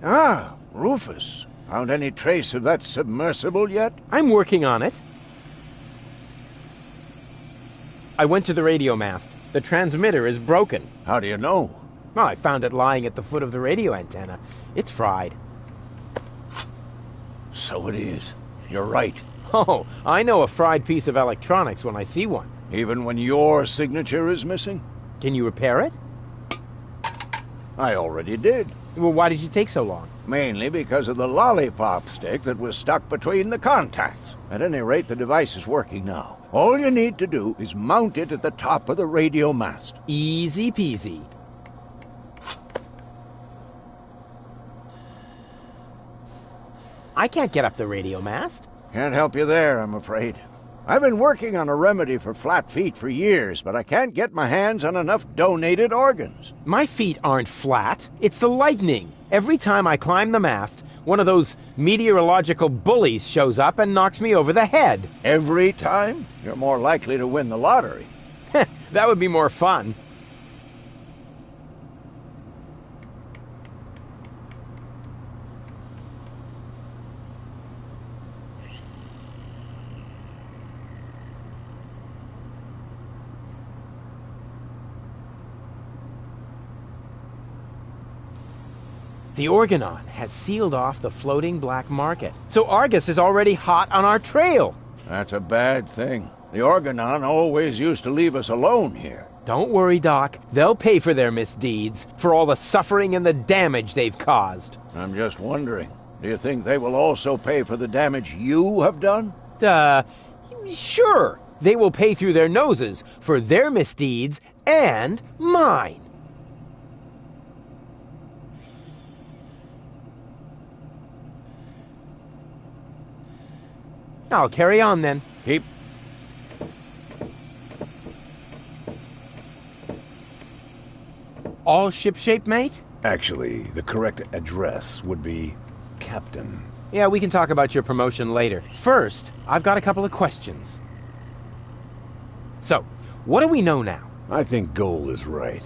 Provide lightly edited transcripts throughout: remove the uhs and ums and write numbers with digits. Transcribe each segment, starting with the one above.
Ah, Rufus. Found any trace of that submersible yet? I'm working on it. I went to the radio mast. The transmitter is broken. How do you know? Well, I found it lying at the foot of the radio antenna. It's fried. So it is. You're right. Oh, I know a fried piece of electronics when I see one. Even when your signature is missing? Can you repair it? I already did. Well, why did you take so long? Mainly because of the lollipop stick that was stuck between the contacts. At any rate, the device is working now. All you need to do is mount it at the top of the radio mast. Easy peasy. I can't get up the radio mast. Can't help you there, I'm afraid. I've been working on a remedy for flat feet for years, but I can't get my hands on enough donated organs. My feet aren't flat. It's the lightning. Every time I climb the mast, one of those meteorological bullies shows up and knocks me over the head. Every time? You're more likely to win the lottery. That would be more fun. The Organon has sealed off the floating black market, so Argus is already hot on our trail. That's a bad thing. The Organon always used to leave us alone here. Don't worry, Doc. They'll pay for their misdeeds, for all the suffering and the damage they've caused. I'm just wondering, do you think they will also pay for the damage you have done? Sure. They will pay through their noses for their misdeeds and mine. I'll carry on then. Keep. All shipshape, mate? Actually, the correct address would be Captain. Yeah, we can talk about your promotion later. First, I've got a couple of questions. So, what do we know now? I think Goal is right.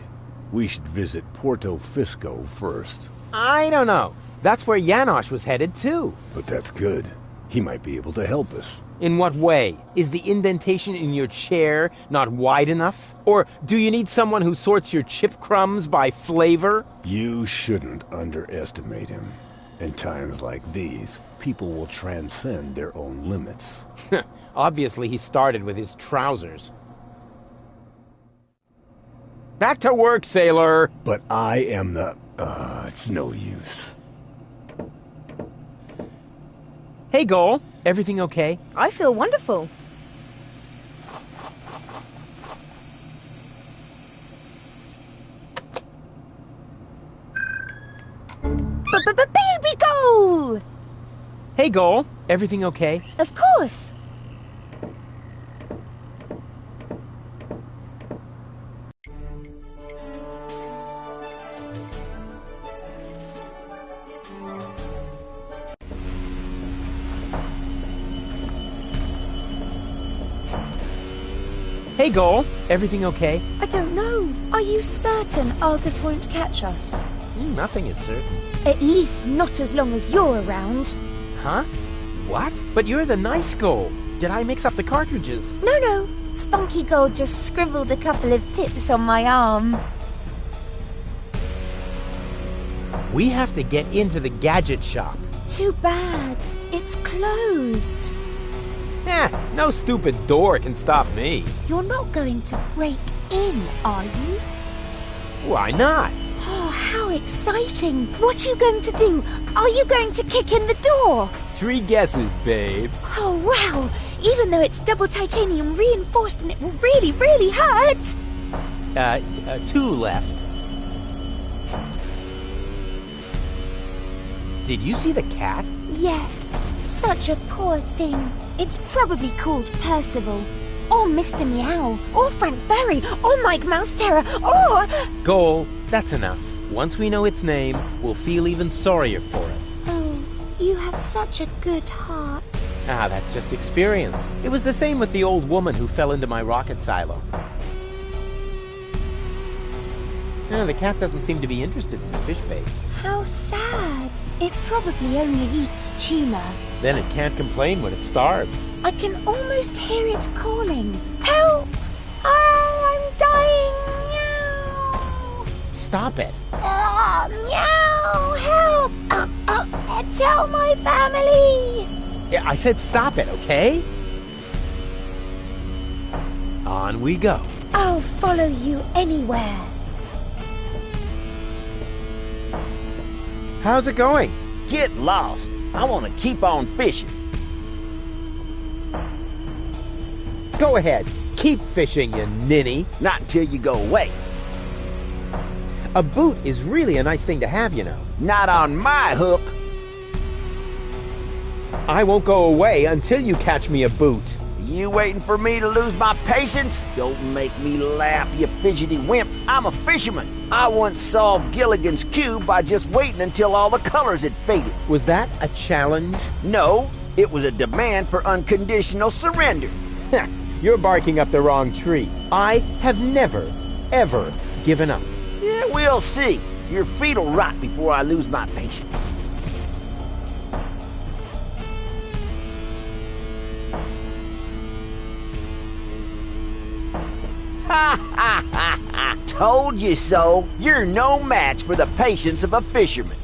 We should visit Porto Fisco first. I don't know. That's where Janosch was headed, too. But that's good. He might be able to help us. In what way? Is the indentation in your chair not wide enough? Or do you need someone who sorts your chip crumbs by flavor? You shouldn't underestimate him. In times like these, people will transcend their own limits. Obviously, he started with his trousers. Back to work, sailor! But I am the... it's no use. Hey, Goal. Everything okay? I feel wonderful. Baby Goal! Hey, Goal. Everything okay? Of course. Hey, Goal. Everything okay? I don't know. Are you certain Argus won't catch us? Nothing is certain. At least not as long as you're around. Huh? What? But you're the nice Goal. Did I mix up the cartridges? No. Spunky Gold just scribbled a couple of tips on my arm. We have to get into the gadget shop. Too bad. It's closed. No stupid door can stop me. You're not going to break in, are you? Why not? Oh, how exciting! What are you going to do? Are you going to kick in the door? 3 guesses, babe. Oh, wow! Even though it's double titanium reinforced and it will really, really hurt! 2 left. Did you see the cat? Yes, such a poor thing. It's probably called Percival, or Mr. Meow, or Frank Ferry, or Mike Mouse Terror, or... Goal, that's enough. Once we know its name, we'll feel even sorrier for it. Oh, you have such a good heart. That's just experience. It was the same with the old woman who fell into my rocket silo. The cat doesn't seem to be interested in the fish bait. How sad. It probably only eats tuna. Then it can't complain when it starves. I can almost hear it calling. Help! Oh, I'm dying! Meow! Stop it. Oh, meow! Help! Tell my family! Yeah, I said stop it, okay? On we go. I'll follow you anywhere. How's it going? Get lost. I want to keep on fishing. Go ahead. Keep fishing, you ninny. Not until you go away. A boot is really a nice thing to have, you know. Not on my hook. I won't go away until you catch me a boot. You waiting for me to lose my patience? Don't make me laugh, you fidgety wimp. I'm a fisherman. I once solved Gilligan's Cube by just waiting until all the colors had faded. Was that a challenge? No, it was a demand for unconditional surrender. You're barking up the wrong tree. I have never, ever given up. Yeah, we'll see. Your feet'll rot before I lose my patience. Ha ha ha ha! Told you so. You're no match for the patience of a fisherman.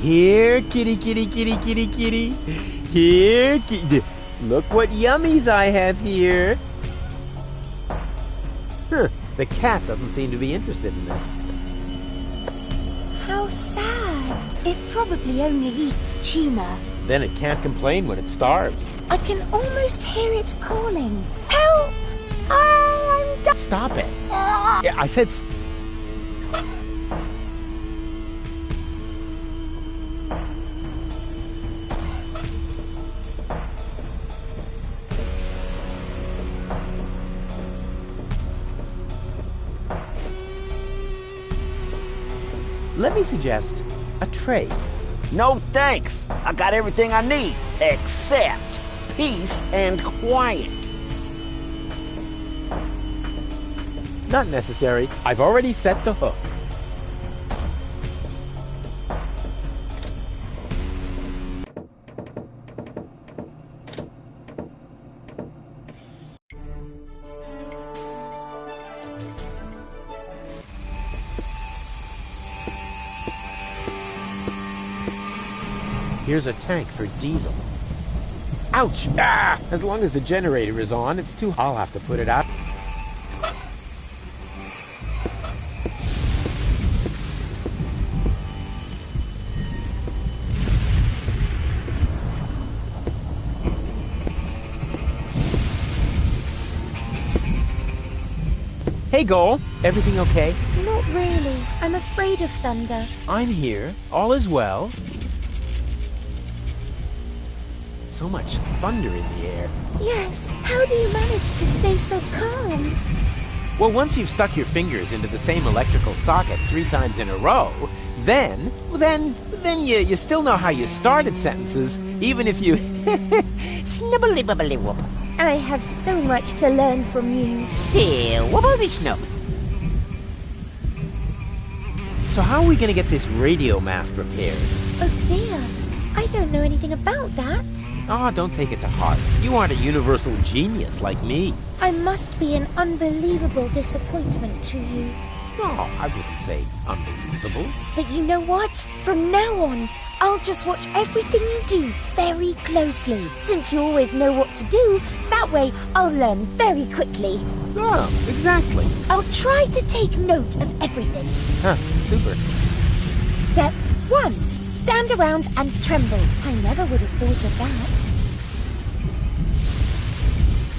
Here, kitty, kitty, kitty, kitty, kitty. Here, kitty. Look what yummies I have here. The cat doesn't seem to be interested in this. How sad. It probably only eats tuna. Then it can't complain when it starves. I can almost hear it calling. Help! Oh, I'm dying. Stop it. Yeah, I said let me suggest a trade. No thanks. I got everything I need, except peace and quiet. Not necessary. I've already set the hook. Here's a tank for diesel. Ouch! Ah! As long as the generator is on, it's too... I'll have to put it out. Hey, Goal. Everything okay? Not really. I'm afraid of thunder. I'm here. All is well. So much thunder in the air. Yes, how do you manage to stay so calm? Well, once you've stuck your fingers into the same electrical socket 3 times in a row, then you still know how you started sentences, even if you snibbly-bibbly-whoop. I have so much to learn from you. Whoop-a-dee-snub. So how are we going to get this radio mast repaired? Oh dear, I don't know anything about that. Oh, don't take it to heart. You aren't a universal genius like me. I must be an unbelievable disappointment to you. No, I wouldn't say unbelievable. But you know what? From now on, I'll just watch everything you do very closely. Since you always know what to do, that way I'll learn very quickly. Oh, exactly. I'll try to take note of everything. Huh, super. Step 1. Stand around and tremble. I never would have thought of that.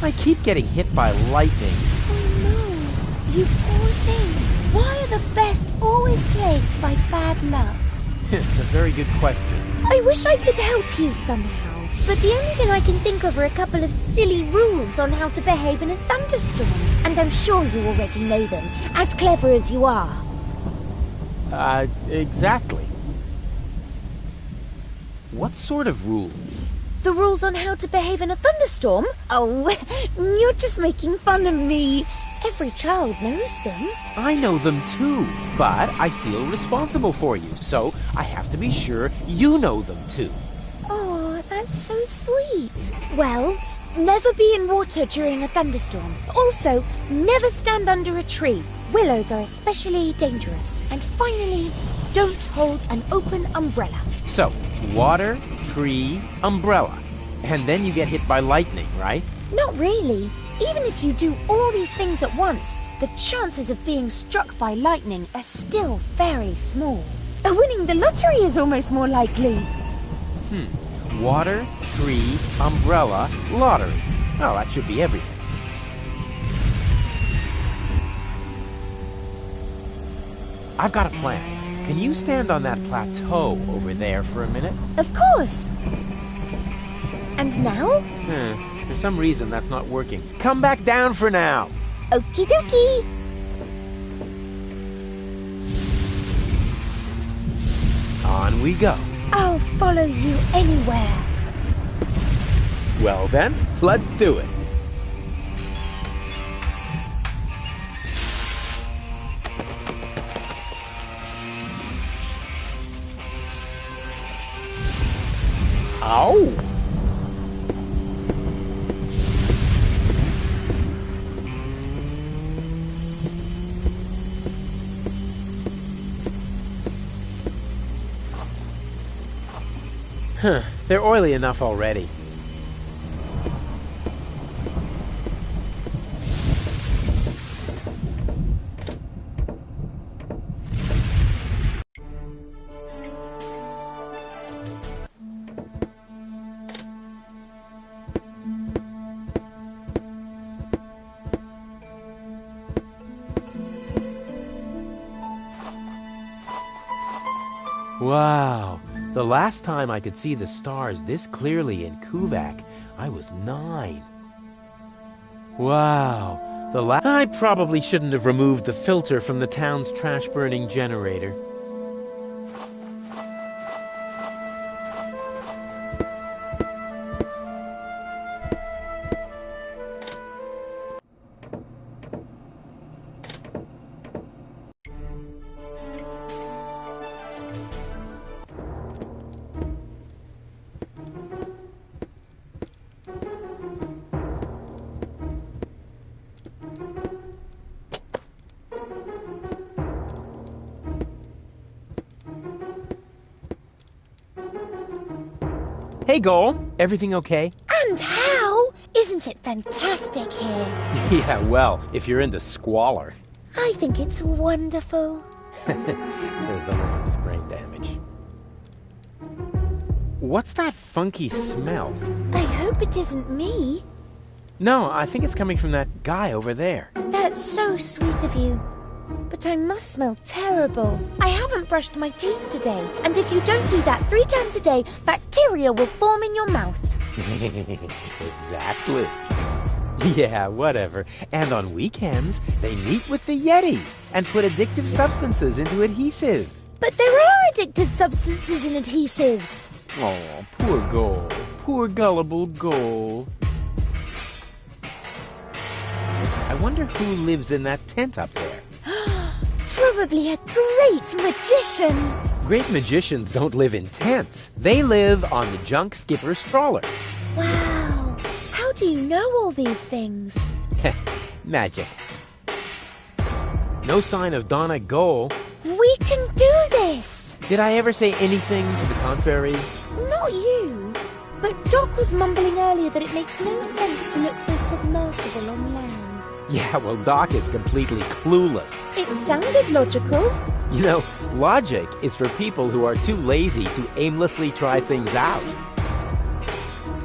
I keep getting hit by lightning. Oh no, you poor thing. Why are the best always plagued by bad luck? It's a very good question. I wish I could help you somehow, but the only thing I can think of are a couple of silly rules on how to behave in a thunderstorm. And I'm sure you already know them, as clever as you are. Exactly. What sort of rules? The rules on how to behave in a thunderstorm? Oh, you're just making fun of me. Every child knows them. I know them too, but I feel responsible for you, so I have to be sure you know them too. Oh, that's so sweet. Well, never be in water during a thunderstorm. Also, never stand under a tree. Willows are especially dangerous. And finally, don't hold an open umbrella. So, water, tree, umbrella. And then you get hit by lightning, right? Not really. Even if you do all these things at once, the chances of being struck by lightning are still very small. Winning the lottery is almost more likely. Water, tree, umbrella, lottery. Oh, that should be everything. I've got a plan. Can you stand on that plateau over there for a minute? Of course. And now? For some reason, that's not working. Come back down for now. Okie dokie. On we go. I'll follow you anywhere. Well then, let's do it. Ow! They're oily enough already. Wow. The last time I could see the stars this clearly in Kuvak, I was 9. Wow. I probably shouldn't have removed the filter from the town's trash-burning generator. Hey, Goal. Everything okay? And how? Isn't it fantastic here? Yeah, well, if you're into squalor. I think it's wonderful. Says the one with brain damage. What's that funky smell? I hope it isn't me. No, I think it's coming from that guy over there. That's so sweet of you. But I must smell terrible. I haven't brushed my teeth today, and if you don't do that 3 times a day, bacteria will form in your mouth. Exactly. Yeah, whatever. And on weekends, they meet with the Yeti and put addictive substances into adhesive. But there are addictive substances in adhesives. Oh, poor Goal. Poor gullible Goal. I wonder who lives in that tent up there. Probably a great magician. Great magicians don't live in tents. They live on the junk skipper's trawler. Wow. How do you know all these things? Magic. No sign of Donna Goal. We can do this. Did I ever say anything to the contrary? Not you. But Doc was mumbling earlier that it makes no sense to look for a submersible on land. Yeah, well, Doc is completely clueless. It sounded logical. You know, logic is for people who are too lazy to aimlessly try things out.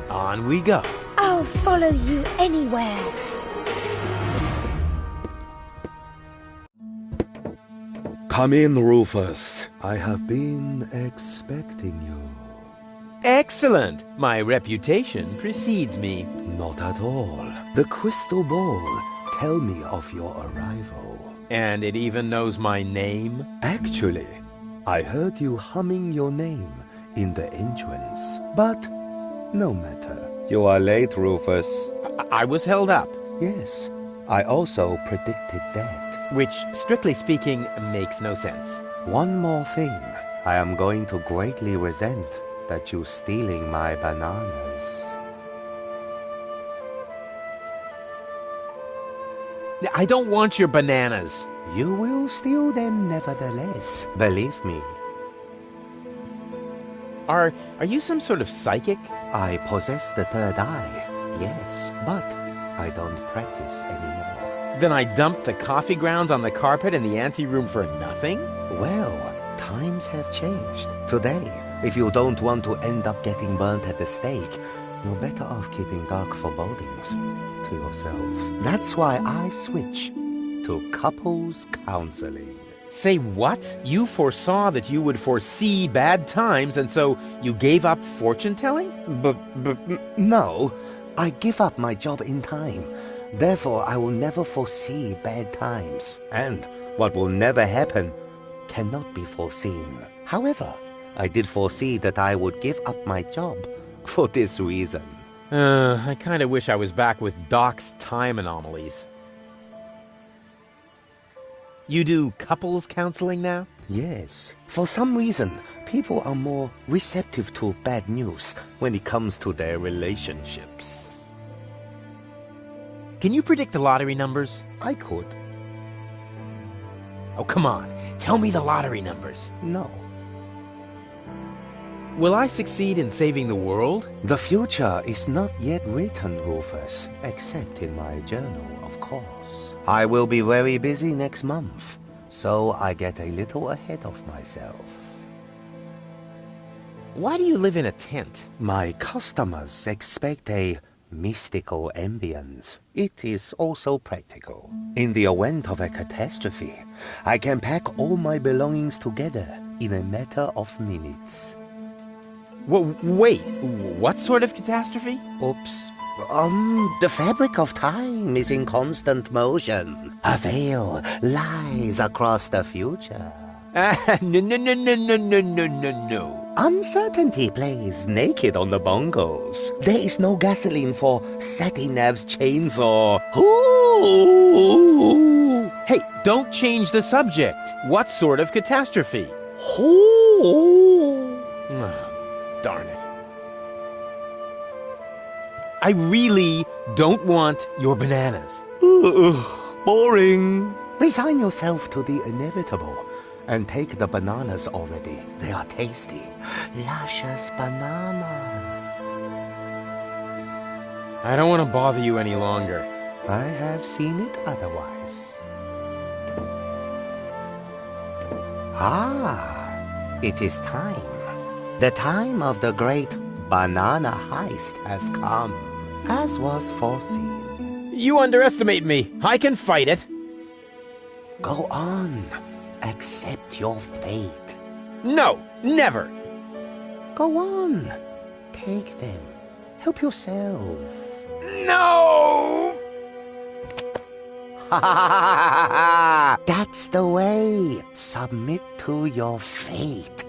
On we go. I'll follow you anywhere. Come in, Rufus. I have been expecting you. Excellent. My reputation precedes me. Not at all. The crystal ball. Tell me of your arrival. And it even knows my name? Actually, I heard you humming your name in the entrance. But no matter. You are late, Rufus. I was held up. Yes, I also predicted that. Which, strictly speaking, makes no sense. One more thing. I am going to greatly resent that you stealing my bananas. I don't want your bananas. You will steal them nevertheless, believe me. Are you some sort of psychic? I possess the third eye, yes, but I don't practice anymore. Then I dumped the coffee grounds on the carpet in the anteroom for nothing? Well, times have changed. Today, if you don't want to end up getting burnt at the stake, you're better off keeping dark forebodings to yourself. That's why I switch to couples counseling. Say what? You foresaw that you would foresee bad times, and so you gave up fortune-telling? No, I give up my job in time. Therefore, I will never foresee bad times. And what will never happen cannot be foreseen. However, I did foresee that I would give up my job for this reason. I kind of wish I was back with Doc's time anomalies. You do couples counseling now? Yes. For some reason, people are more receptive to bad news when it comes to their relationships. Can you predict the lottery numbers? I could. Oh, come on. Tell me the lottery numbers. No. Will I succeed in saving the world? The future is not yet written, Rufus, except in my journal, of course. I will be very busy next month, so I get a little ahead of myself. Why do you live in a tent? My customers expect a mystical ambience. It is also practical. In the event of a catastrophe, I can pack all my belongings together in a matter of minutes. Wait, what sort of catastrophe? Oops. The fabric of time is in constant motion. A veil lies across the future. No. Uncertainty plays naked on the bongos. There is no gasoline for Satinav's chainsaw. Ooh. Hey, don't change the subject. What sort of catastrophe? Ooh. Darn it. I really don't want your bananas. Boring. Resign yourself to the inevitable and take the bananas already. They are tasty. Luscious banana. I don't want to bother you any longer. I have seen it otherwise. It is time. The time of the great banana heist has come, as was foreseen. You underestimate me. I can fight it. Go on. Accept your fate. No, never. Go on. Take them. Help yourself. No! That's the way. Submit to your fate.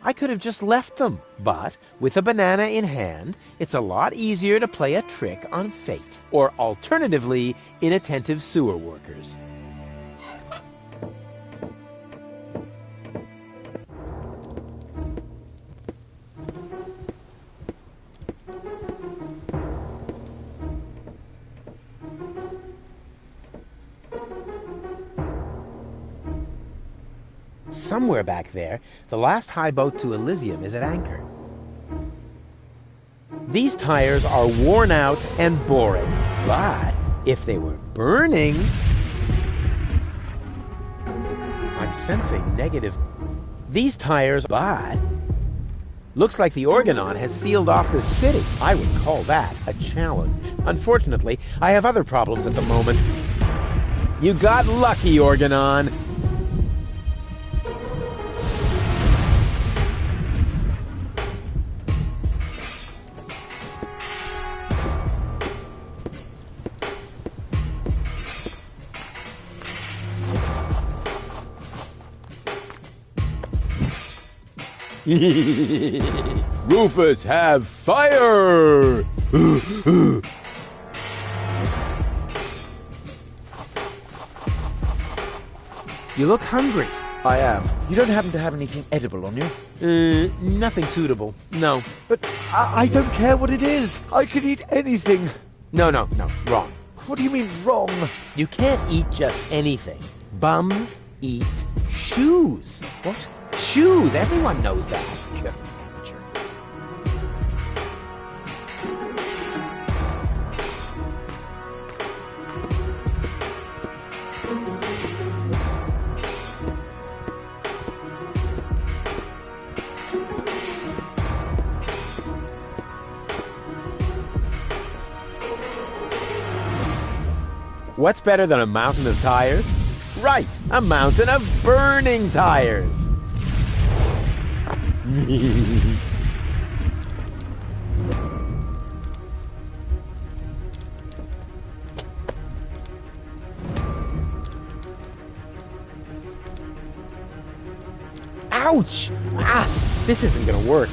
I could have just left them, but with a banana in hand, it's a lot easier to play a trick on fate, or alternatively, inattentive sewer workers. Somewhere back there, the last high boat to Elysium is at anchor. These tires are worn out and boring, but if they were burning... I'm sensing negative... These tires, but... Looks like the Organon has sealed off the city. I would call that a challenge. Unfortunately, I have other problems at the moment. You got lucky, Organon. Rufus, have fire! You look hungry. I am. You don't happen to have anything edible on you? Nothing suitable. No. But I don't care what it is. I could eat anything. No, wrong. What do you mean, wrong? You can't eat just anything. Bums eat shoes. What? Shoes, everyone knows that. What's better than a mountain of tires? Right, a mountain of burning tires. Ouch! Ah, this isn't gonna work.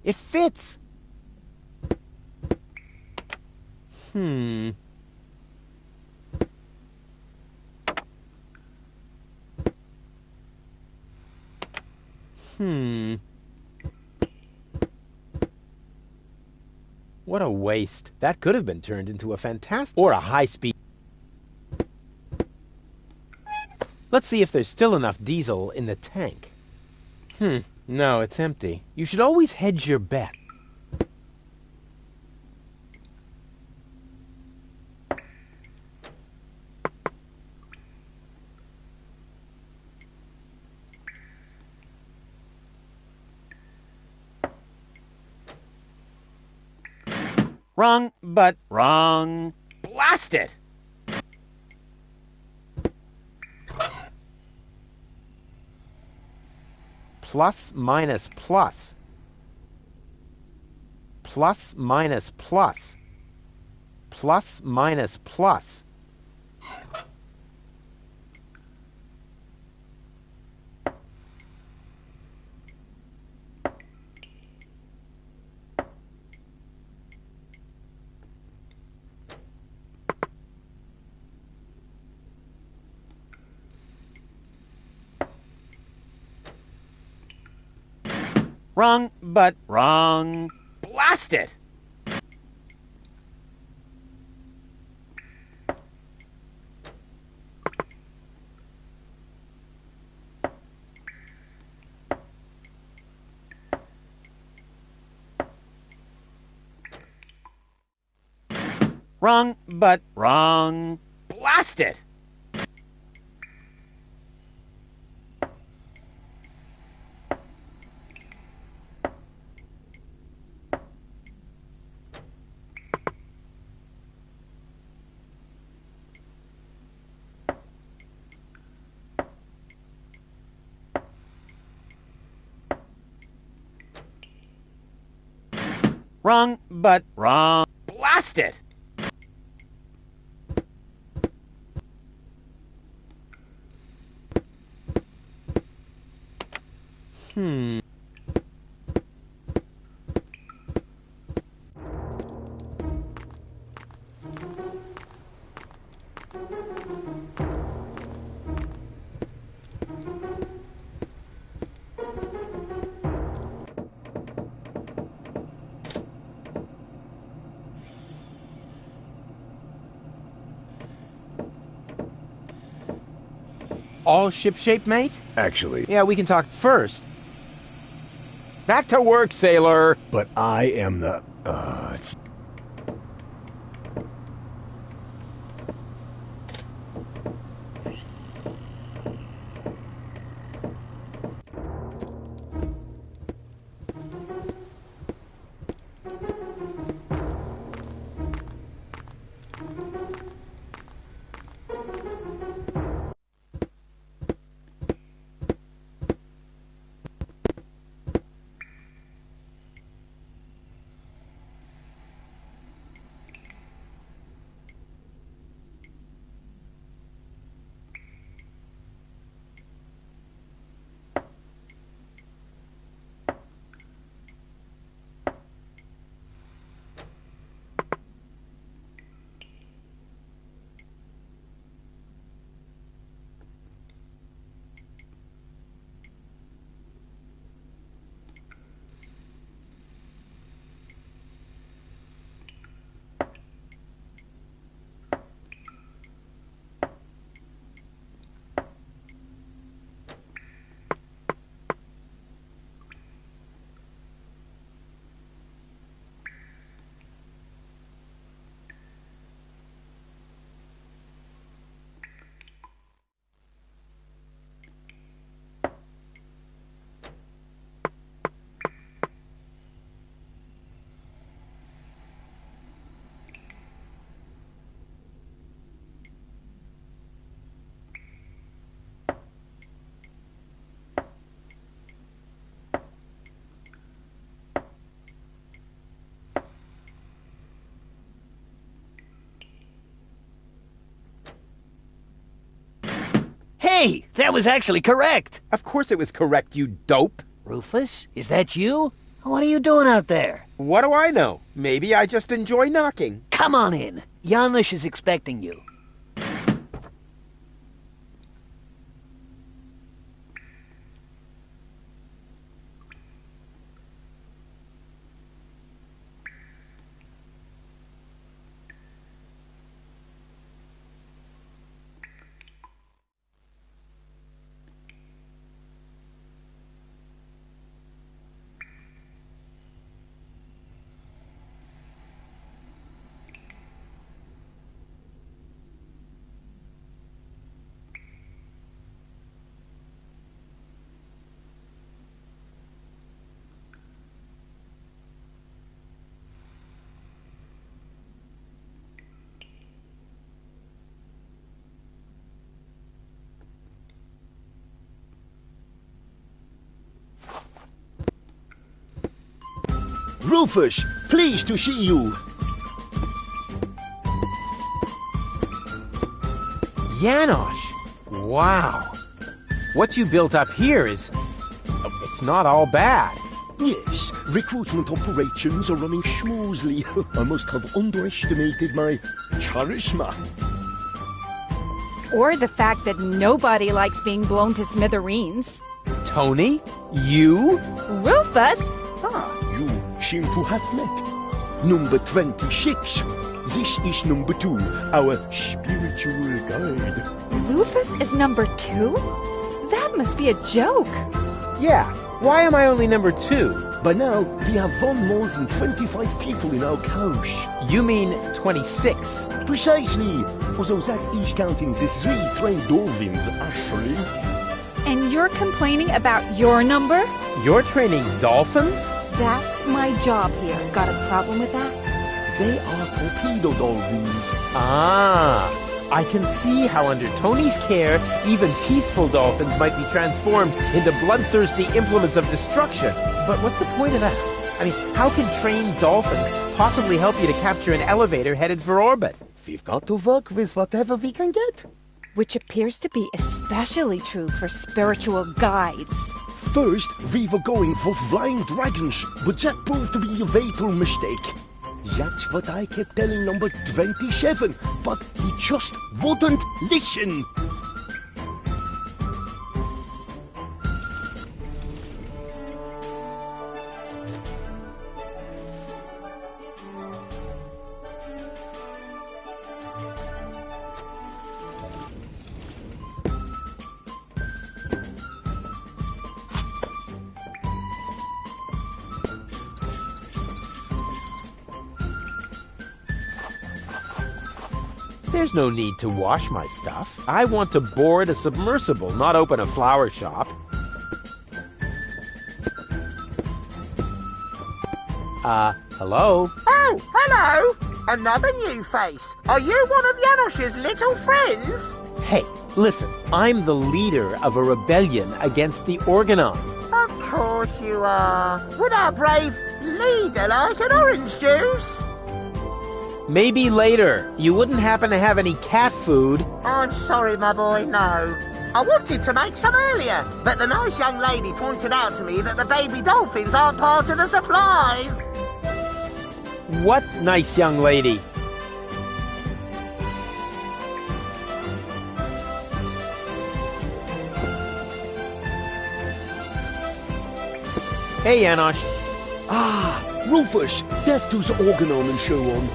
It fits. What a waste. That could have been turned into a fantastic or a high-speed. Let's see if there's still enough diesel in the tank. No, it's empty. You should always hedge your bet. Wrong, but wrong. Blast it! Plus minus plus. Plus minus plus. Plus minus plus. Wrong, but wrong. Blast it! Wrong, but wrong. Blast it! Wrong, but wrong. Blast it! All shipshape, mate? Actually, Yeah, we can talk first. Back to work, sailor! but I am the... it's... Hey, that was actually correct. Of course it was correct, you dope. Rufus, is that you? What are you doing out there? What do I know? Maybe I just enjoy knocking. Come on in. Janusz is expecting you. Rufus, pleased to see you. Janosch! Wow. What you built up here is... it's not all bad. Yes, recruitment operations are running smoothly. I must have underestimated my charisma. Or the fact that nobody likes being blown to smithereens. Tony? You? Rufus? You seem to have met. Number 26. This is number 2, our spiritual guide. Rufus is number 2? That must be a joke. Yeah. Why am I only number 2? By now, we have won more than 25 people in our couch. You mean 26? Precisely. Although that is counting the 3 trained dolphins, actually. And you're complaining about your number? You're training dolphins? That's my job here. Got a problem with that? They are torpedo dolphins. Ah, I can see how under Tony's care, even peaceful dolphins might be transformed into bloodthirsty implements of destruction. But what's the point of that? I mean, how can trained dolphins possibly help you to capture an elevator headed for orbit? We've got to work with whatever we can get. Which appears to be especially true for spiritual guides. First, we were going for flying dragons, but that proved to be a fatal mistake. That's what I kept telling number 27, but he just wouldn't listen. There's no need to wash my stuff. I want to board a submersible, not open a flower shop. Hello? Oh, hello! Another new face. Are you one of Janosch's little friends? Hey, listen, I'm the leader of a rebellion against the Organon. Of course you are. Would our brave leader like an orange juice? Maybe later. You wouldn't happen to have any cat food? I'm sorry, my boy, no. I wanted to make some earlier, but the nice young lady pointed out to me that the baby dolphins aren't part of the supplies. What nice young lady? Hey, Janosch. Ah, Rufus, death to the Organon and so on.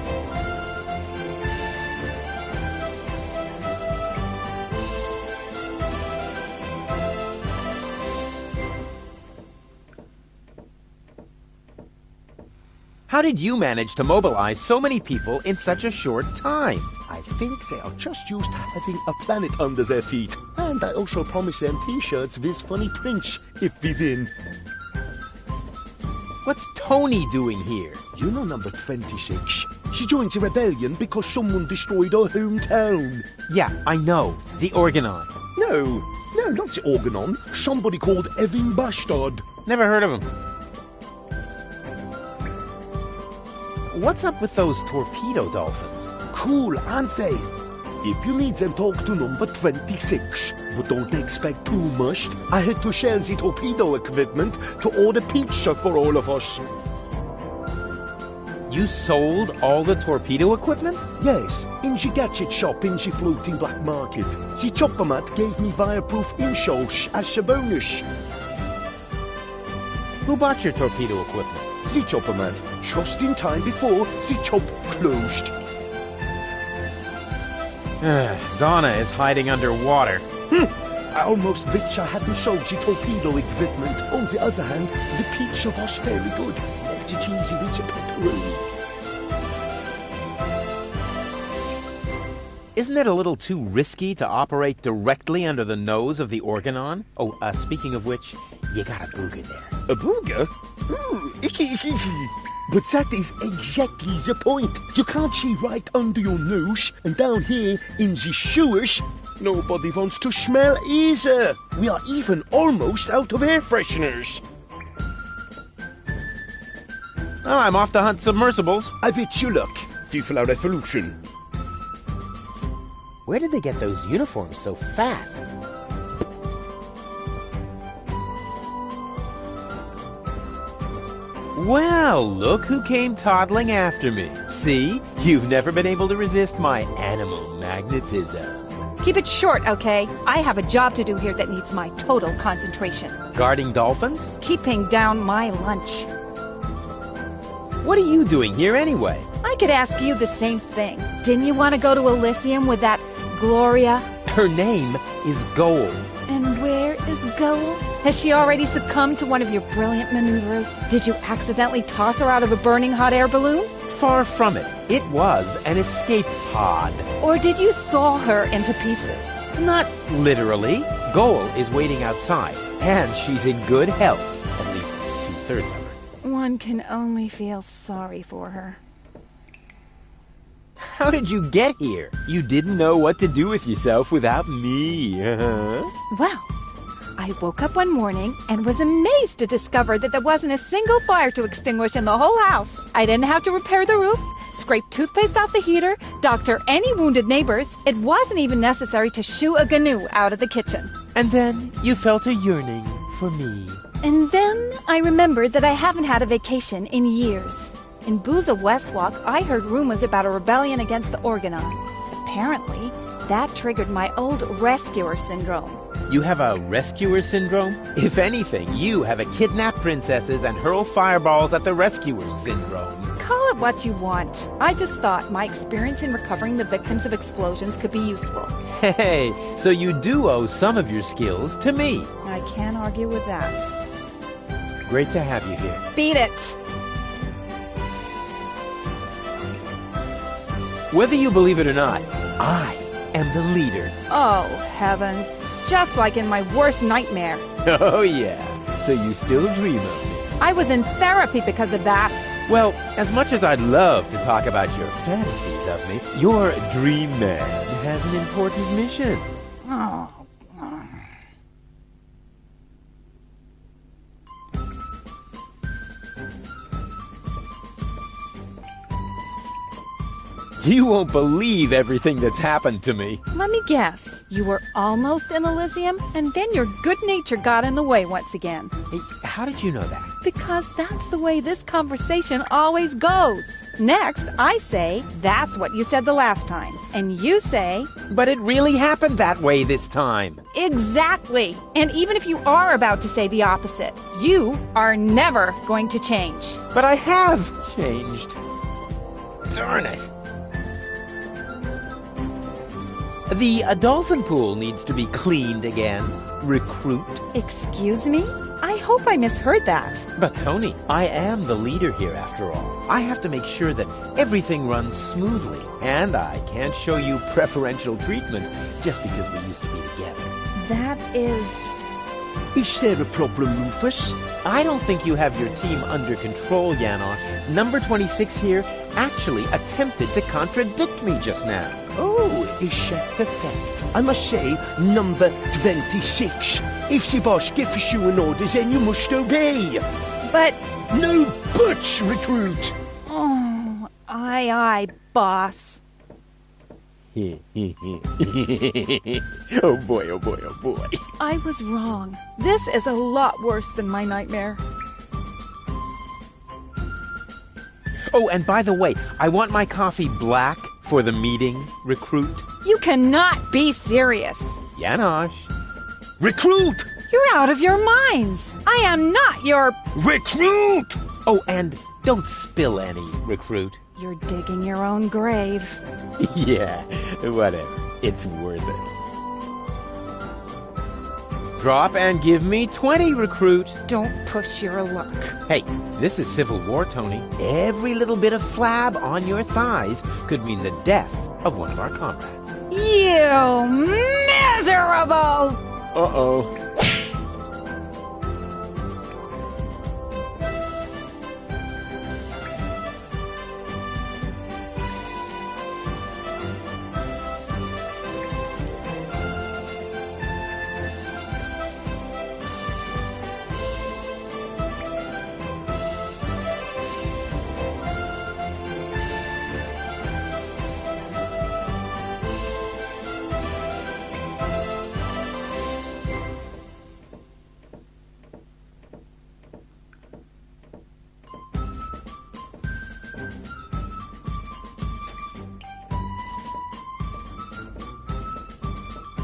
How did you manage to mobilize so many people in such a short time? I think they are just used to having a planet under their feet. And I also promised them t-shirts with funny prints, if we win. What's Tony doing here? You know number 26. She joined the rebellion because someone destroyed her hometown. Yeah, I know. The Organon. No, not the Organon. Somebody called Evan Bastard. Never heard of him. What's up with those torpedo dolphins? Cool, aren't they? If you need them, talk to number 26. But don't expect too much. I had to shell the torpedo equipment to order pizza for all of us. You sold all the torpedo equipment? Yes, in the gadget shop in the floating black market. The chopper mat gave me fireproof insoles as a bonus. Who bought your torpedo equipment? The chopper mat, just in time before the chop closed. Donna is hiding underwater. I almost wish I hadn't sold the torpedo equipment. On the other hand, the pizza was very good. The cheesy with the pepperoni. Isn't it a little too risky to operate directly under the nose of the Organon? Oh, speaking of which, you got a booger there. A booger? Ooh, icky, icky, icky. But that is exactly the point. You can't see right under your nose, and down here in the sewers, nobody wants to smell either. We are even almost out of air fresheners. Well, I'm off to hunt submersibles. I wish you luck. Vive la revolution. Where did they get those uniforms so fast? Well, look who came toddling after me. See? You've never been able to resist my animal magnetism. Keep it short, okay? I have a job to do here that needs my total concentration. Guarding dolphins? Keeping down my lunch. What are you doing here anyway? I could ask you the same thing. Didn't you want to go to Elysium with that Gloria? Her name is Gold. And where is Gold? Has she already succumbed to one of your brilliant maneuvers? Did you accidentally toss her out of a burning hot air balloon? Far from it. It was an escape pod. Or did you saw her into pieces? Not literally. Gold is waiting outside, and she's in good health. At least 2/3 of her. One can only feel sorry for her. How did you get here? You didn't know what to do with yourself without me. Well, I woke up one morning and was amazed to discover that there wasn't a single fire to extinguish in the whole house. I didn't have to repair the roof, scrape toothpaste off the heater, doctor any wounded neighbors. It wasn't even necessary to shoo a gnu out of the kitchen. And then you felt a yearning for me. And then I remembered that I haven't had a vacation in years. In Booza Westwalk, I heard rumors about a rebellion against the Organon. Apparently, that triggered my old rescuer syndrome. You have a rescuer syndrome? If anything, you have a kidnap princesses and hurl fireballs at the rescuers syndrome. Call it what you want. I just thought my experience in recovering the victims of explosions could be useful. Hey, so you do owe some of your skills to me. I can't argue with that. Great to have you here. Beat it! Whether you believe it or not, I am the leader. Oh, heavens. Just like in my worst nightmare. Oh, yeah. So you still dream of me. I was in therapy because of that. Well, as much as I'd love to talk about your fantasies of me, your dream man has an important mission. Oh. You won't believe everything that's happened to me. Let me guess. You were almost in Elysium, and then your good nature got in the way once again. Hey, how did you know that? Because that's the way this conversation always goes. Next, I say, that's what you said the last time. And you say... But it really happened that way this time. Exactly. And even if you are about to say the opposite, you are never going to change. But I have changed. Darn it. The dolphin pool needs to be cleaned again. Recruit. Excuse me? I hope I misheard that. But Tony, I am the leader here after all. I have to make sure that everything runs smoothly. And I can't show you preferential treatment just because we used to be together. That is... Is there a problem, Rufus? I don't think you have your team under control, Janosch. Number 26 here actually attempted to contradict me just now. Oh, is that the fact? I must say, number 26. If the boss gives you an order, then you must obey. But... No buts, recruit. Oh, aye, boss. Oh boy, oh boy, oh boy. I was wrong. This is a lot worse than my nightmare. Oh, and by the way, I want my coffee black for the meeting, recruit. You cannot be serious. Janosch. Recruit! You're out of your minds. I am not your... Recruit! Oh, and don't spill any, recruit. You're digging your own grave. Yeah, whatever. It's worth it. Drop and give me 20, recruit. Don't push your luck. Hey, this is Civil War, Tony. Every little bit of flab on your thighs could mean the death of one of our comrades. You miserable! Uh-oh.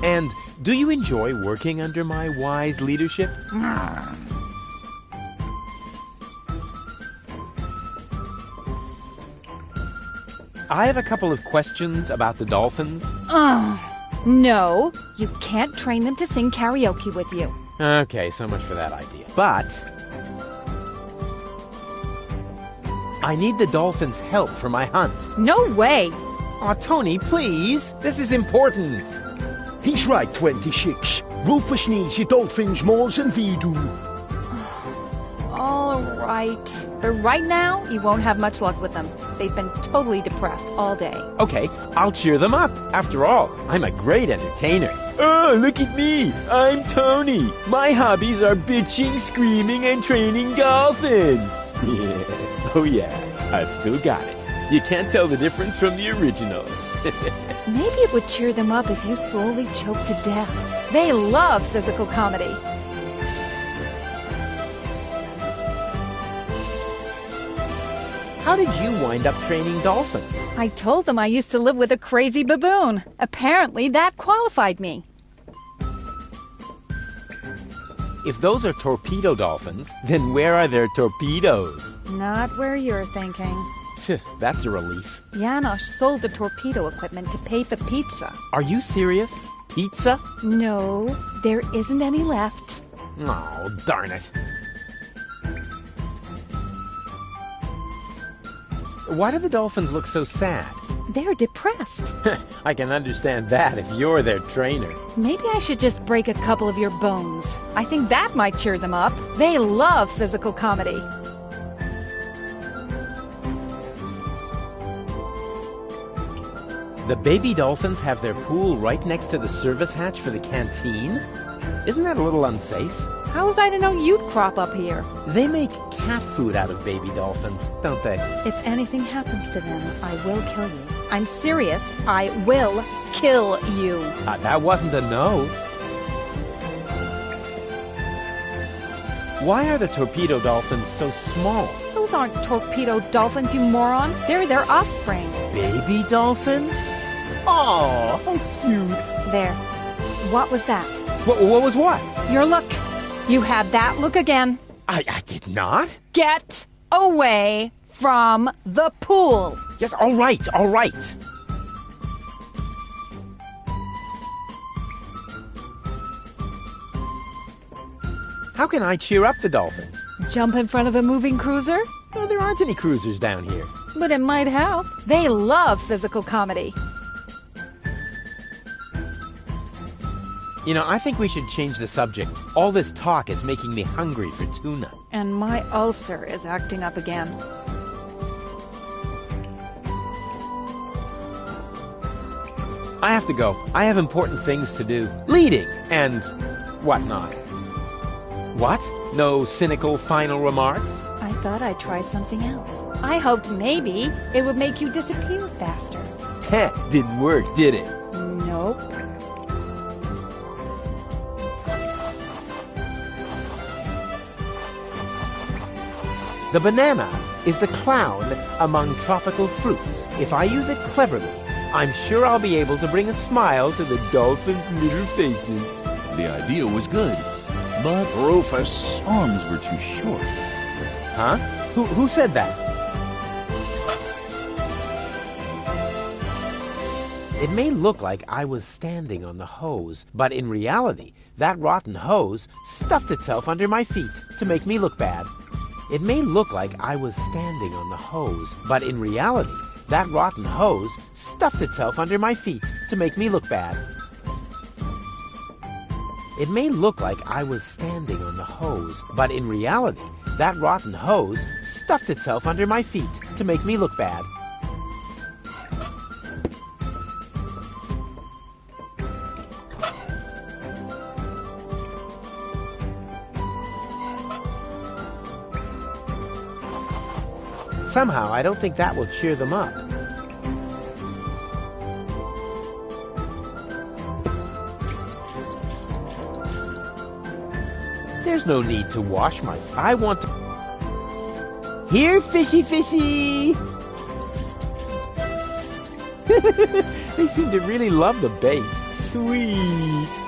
And do you enjoy working under my wise leadership? I have a couple of questions about the dolphins. No, you can't train them to sing karaoke with you. Okay, so much for that idea. But I need the dolphins' help for my hunt. No way! Aw, Tony, please. This is important. He's right, 26. Rufus needs the dolphins more than we do. All right. But right now, you won't have much luck with them. They've been totally depressed all day. Okay, I'll cheer them up. After all, I'm a great entertainer. Oh, look at me. I'm Tony. My hobbies are bitching, screaming, and training dolphins. Yeah. Oh, yeah. I've still got it. You can't tell the difference from the original. Maybe it would cheer them up if you slowly choke to death. They love physical comedy. How did you wind up training dolphins? I told them I used to live with a crazy baboon. Apparently, that qualified me. If those are torpedo dolphins, then where are their torpedoes? Not where you're thinking. That's a relief. Janosch sold the torpedo equipment to pay for pizza. Are you serious? Pizza? No, there isn't any left. Oh, darn it. Why do the dolphins look so sad? They're depressed. I can understand that if you're their trainer. Maybe I should just break a couple of your bones. I think that might cheer them up. They love physical comedy. The baby dolphins have their pool right next to the service hatch for the canteen? Isn't that a little unsafe? How was I to know you'd crop up here? They make cat food out of baby dolphins, don't they? If anything happens to them, I will kill you. I'm serious. I will kill you. That wasn't a no. Why are the torpedo dolphins so small? Those aren't torpedo dolphins, you moron. They're their offspring. Baby dolphins? Aw, how cute. There. What was that? What was what? Your look. You had that look again. I did not. Get away from the pool. Yes, all right, all right. How can I cheer up the dolphins? Jump in front of a moving cruiser? No, there aren't any cruisers down here. But it might help. They love physical comedy. You know, I think we should change the subject. All this talk is making me hungry for tuna. And my ulcer is acting up again. I have to go. I have important things to do. Leading and whatnot. What? No cynical final remarks? I thought I'd try something else. I hoped maybe it would make you disappear faster. Heh, didn't work, did it? Nope. The banana is the clown among tropical fruits. If I use it cleverly, I'm sure I'll be able to bring a smile to the dolphins' little faces. The idea was good, but Rufus. arms were too short. Huh? Who said that? It may look like I was standing on the hose, but in reality, that rotten hose stuffed itself under my feet to make me look bad. It may look like I was standing on the hose, but in reality, that rotten hose stuffed itself under my feet to make me look bad. It may look like I was standing on the hose, but in reality, that rotten hose stuffed itself under my feet to make me look bad. Somehow, I don't think that will cheer them up. There's no need to wash myself. I want to... Here, fishy, fishy! They seem to really love the bait. Sweet!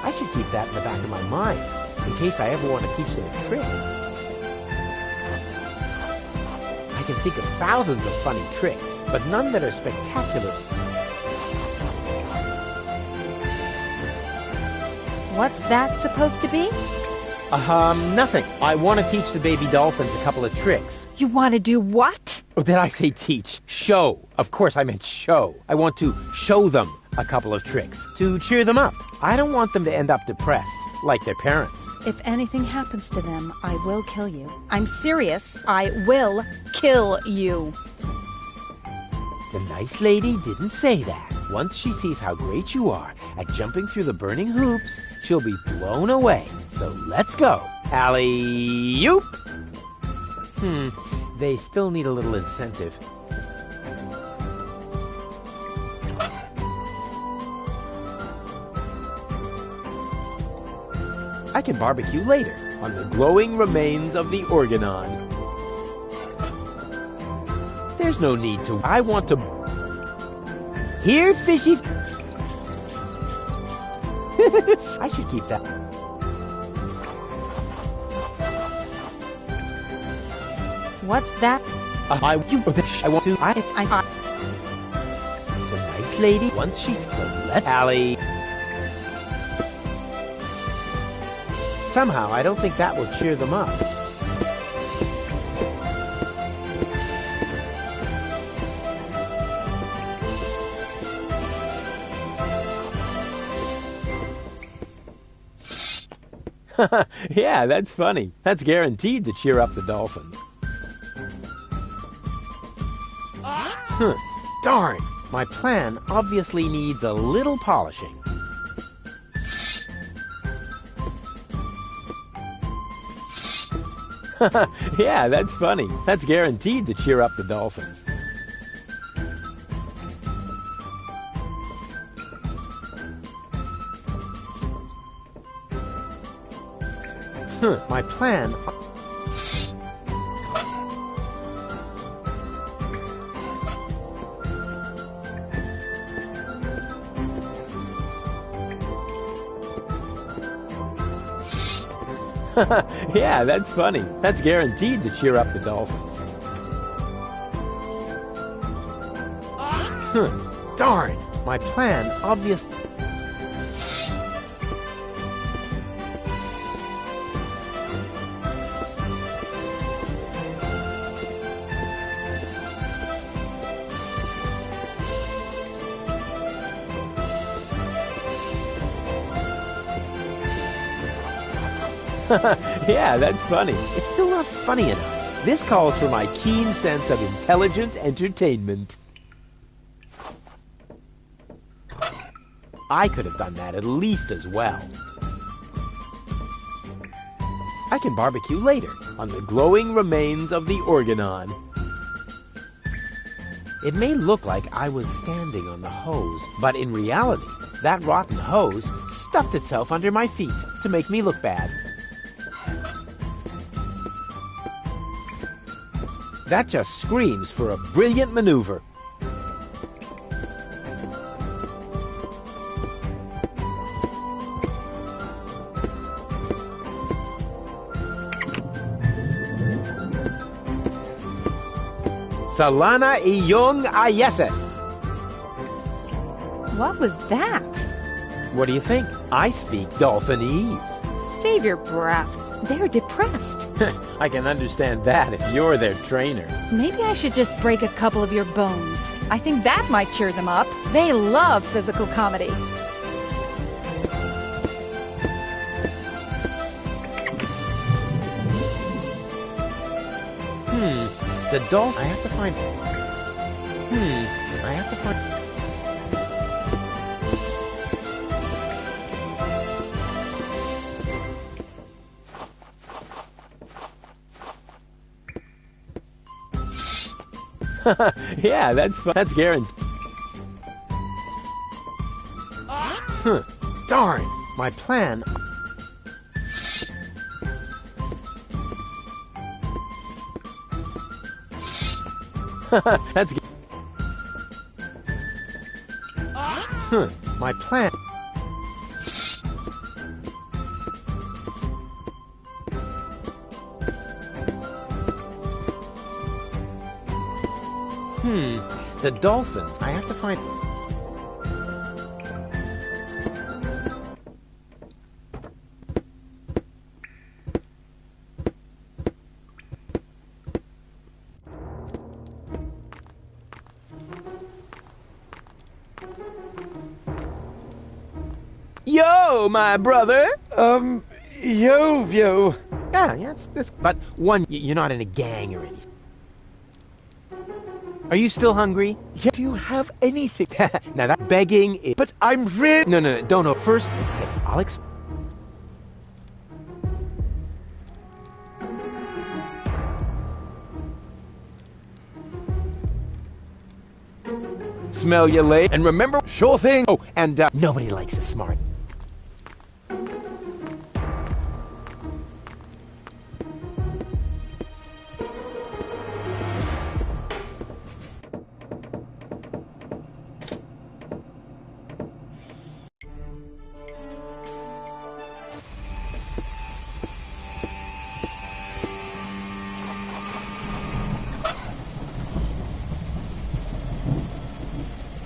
I should keep that in the back of my mind, in case I ever want to teach them a trick. I can think of thousands of funny tricks, but none that are spectacular. What's that supposed to be? Nothing. I want to teach the baby dolphins a couple of tricks. You want to do what? Oh, did I say teach? Show. Of course I meant show. I want to show them a couple of tricks to cheer them up. I don't want them to end up depressed, like their parents. If anything happens to them, I will kill you. I'm serious. I will kill you. The nice lady didn't say that. Once she sees how great you are at jumping through the burning hoops, she'll be blown away. So let's go. Alley-oop! They still need a little incentive. I can barbecue later on the glowing remains of the Organon. There's no need to. I want to... Here, fishy... I should keep that. What's that? I want to... The nice lady, once she's... So let Allie... Somehow, I don't think that will cheer them up. Yeah, that's funny. That's guaranteed to cheer up the dolphins. Darn! My plan obviously needs a little polishing. Yeah, that's funny. That's guaranteed to cheer up the dolphins. My plan... Yeah, that's funny. That's guaranteed to cheer up the dolphins. Darn! My plan obviously... Yeah, that's funny. It's still not funny enough. This calls for my keen sense of intelligent entertainment. I could have done that at least as well. I can barbecue later on the glowing remains of the Organon. It may look like I was standing on the hose, but in reality, that rotten hose stuffed itself under my feet to make me look bad. That just screams for a brilliant maneuver. Salana iyong ayeses. What was that? What do you think? I speak Dolphinese. Save your breath. They're depressed. I can understand that if you're their trainer. Maybe I should just break a couple of your bones. I think that might cheer them up. They love physical comedy. The dolphin. I have to find. I have to find. Yeah, that's guaranteed. Darn, my plan. That's my plan. The dolphins. I have to find. Yo, my brother. Yo. Yeah, that's. But one, you're not in a gang or anything. Are you still hungry? Yeah, do you have anything? Now that begging is... But I'm ready. No, don't know. First, I'll smell you late. And remember... Sure thing. Oh, and nobody likes a smart.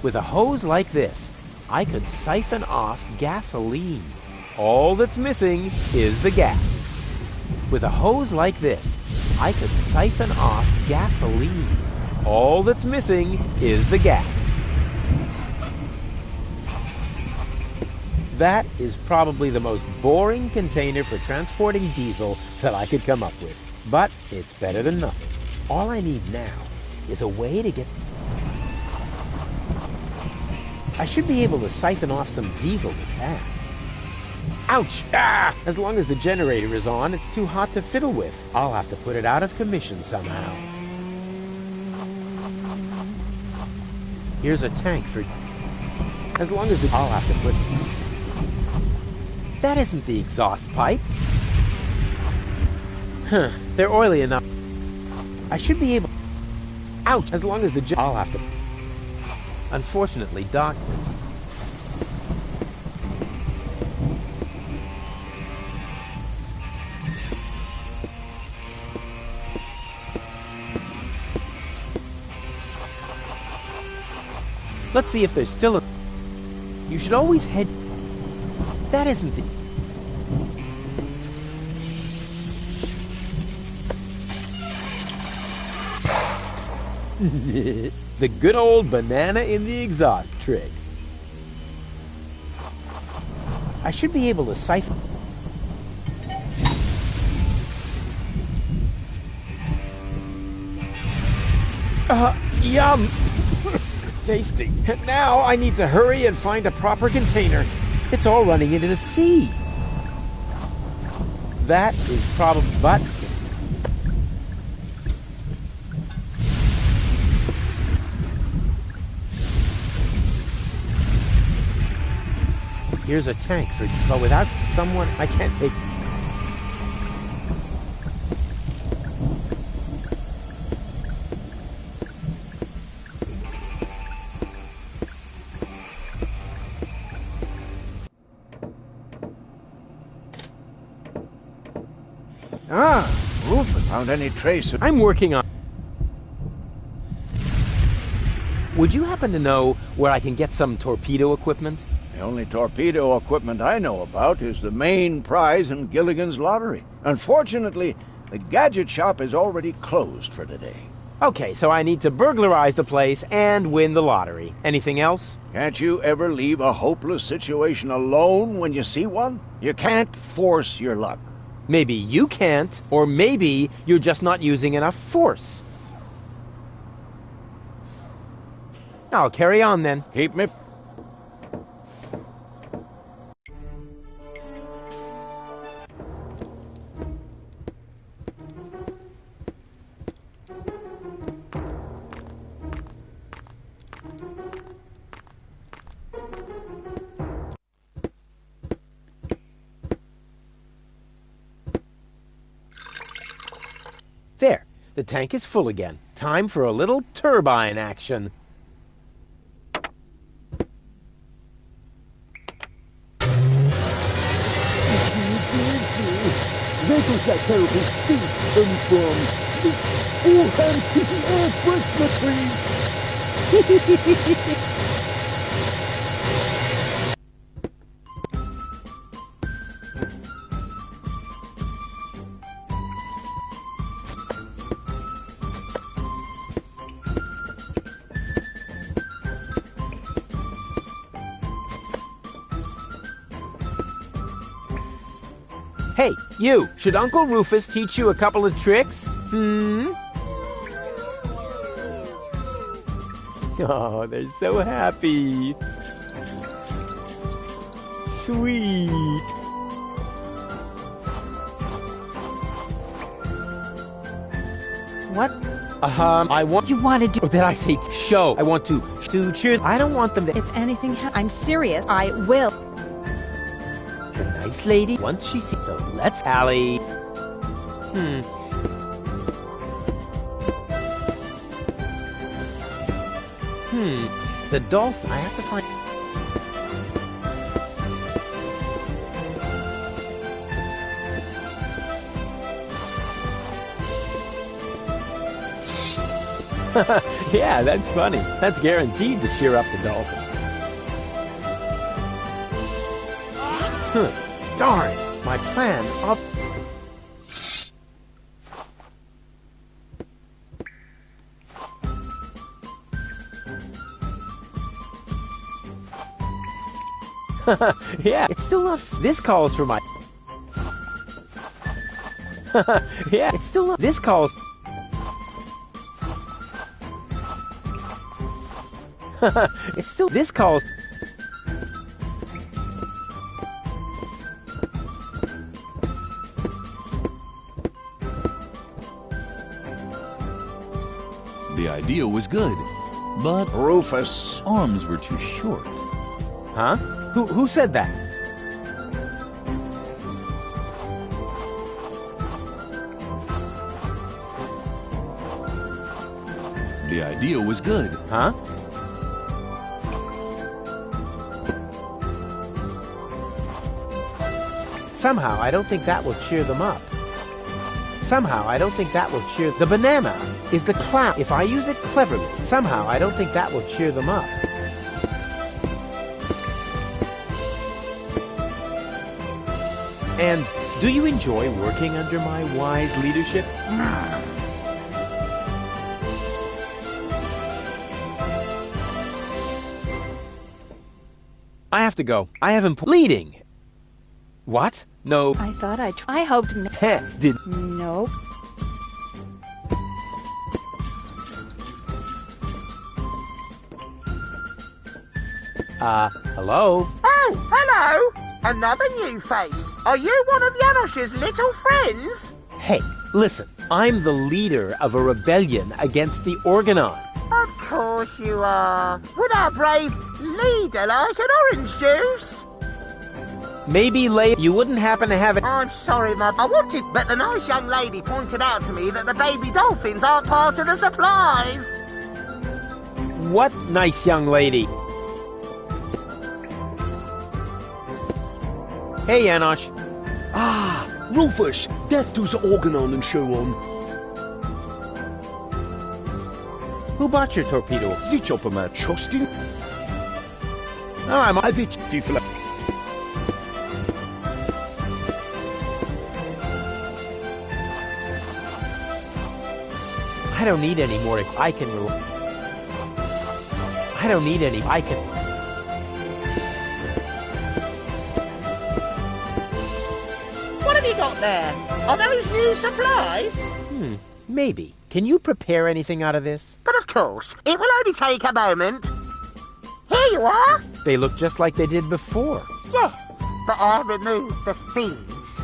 With a hose like this, I could siphon off gasoline. All that's missing is the gas. With a hose like this, I could siphon off gasoline. All that's missing is the gas. That is probably the most boring container for transporting diesel that I could come up with. But it's better than nothing. All I need now is a way to get... I should be able to siphon off some diesel with that. Ouch! Ah! As long as the generator is on, it's too hot to fiddle with. I'll have to put it out of commission somehow. Here's a tank for... As long as I'll have to put... That isn't the exhaust pipe. They're oily enough. I should be able... Ouch! As long as the... I'll have to... Unfortunately, doctors... Let's see if there's still a... You should always head... That isn't the... The good old banana in the exhaust trick. I should be able to siphon... Yum! Tasty. And now I need to hurry and find a proper container. It's all running into the sea. That is probably... But... Here's a tank for... But without someone, I can't take... Rufus found any trace of... I'm working on... Would you happen to know where I can get some torpedo equipment? The only torpedo equipment I know about is the main prize in Gilligan's lottery. Unfortunately, the gadget shop is already closed for today. Okay, so I need to burglarize the place and win the lottery. Anything else? Can't you ever leave a hopeless situation alone when you see one? You can't force your luck. Maybe you can't, or maybe you're just not using enough force. I'll carry on then. Keep me... There, the tank is full again. Time for a little turbine action. Where does that terrible stink come from? It's all hands to the air Christmas tree! Hey, you! Should Uncle Rufus teach you a couple of tricks? Oh, they're so happy. Sweet. What? I want... You want to do... Oh, did I say show? I want to cheer. I don't want them to... If anything I'm serious. I will. The nice lady, once she sees... So let's... Allie. The dolphin... I have to find... Yeah, that's funny. That's guaranteed to cheer up the dolphins. Darn! My plan up... Yeah, it's still not... This calls for my... Yeah, it's still not... This calls... It's still... This calls... The idea was good, but Rufus. arms were too short. Huh? Who said that? The idea was good. Huh? Somehow, I don't think that will cheer them up. Somehow, I don't think that will cheer... The banana is the clown. If I use it cleverly, somehow, I don't think that will cheer them up. And do you enjoy working under my wise leadership? I have to go. I haven't... Leading! What? No. I thought I hoped... Did... Nope. Hello? Oh, hello! Another new face. Are you one of Janosch's little friends? Hey, listen. I'm the leader of a rebellion against the Organon. Of course you are. Would our brave leader like an orange juice? Maybe later. You wouldn't happen to have it. I'm sorry, Mum. I wanted, but the nice young lady pointed out to me that the baby dolphins aren't part of the supplies. What nice young lady? Hey, Janosch. Ah, Rufus, death to the organon and so on. Who bought your torpedo? The chopper man, trusting. Oh, I'm I've it, people. I don't need any more. I can. I don't need any. I can. What have you got there? Are those new supplies? Maybe. Can you prepare anything out of this? But of course, it will only take a moment. Here you are. They look just like they did before. Yes, but I removed the seeds.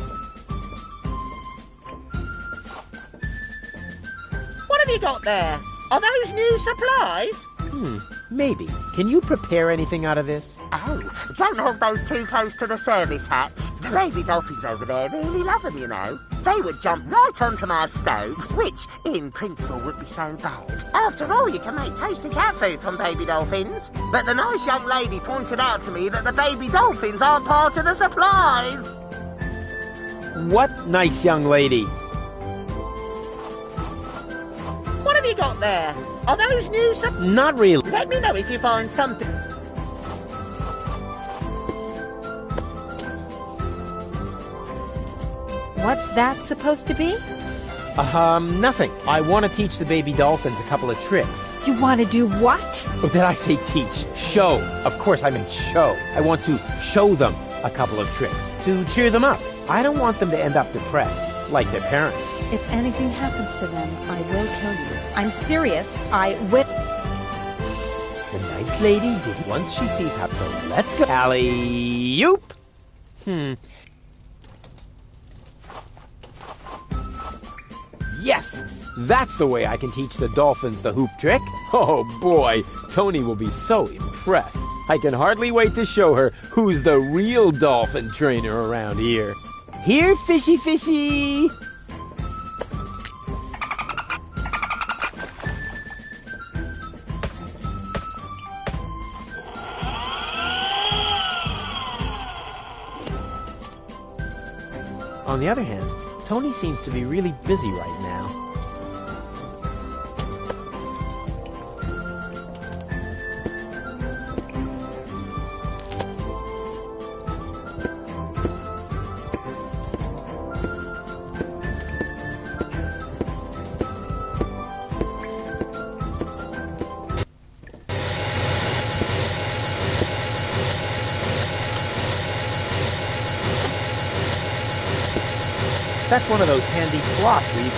What have you got there? Are those new supplies? Maybe. Can you prepare anything out of this? Oh, don't hold those too close to the service hatch. The baby dolphins over there really love them, you know. They would jump right onto my stove, which, in principle, would be so bad. After all, you can make tasty cat food from baby dolphins. But the nice young lady pointed out to me that the baby dolphins aren't part of the supplies. What nice young lady? What have you got there? Are those new supplies? Not really. Let me know if you find something. What's that supposed to be? Nothing. I want to teach the baby dolphins a couple of tricks. You want to do what? Oh, did I say teach? Show. Of course I meant show. I want to show them a couple of tricks to cheer them up. I don't want them to end up depressed, like their parents. If anything happens to them, I will kill you. I'm serious. I will. The nice lady did once she sees how. So let's go. Alley-oop. Yes, that's the way I can teach the dolphins the hoop trick. Oh boy, Tony will be so impressed. I can hardly wait to show her who's the real dolphin trainer around here. Here, fishy fishy! On the other hand, Tony seems to be really busy right now. That's one of those handy slots where you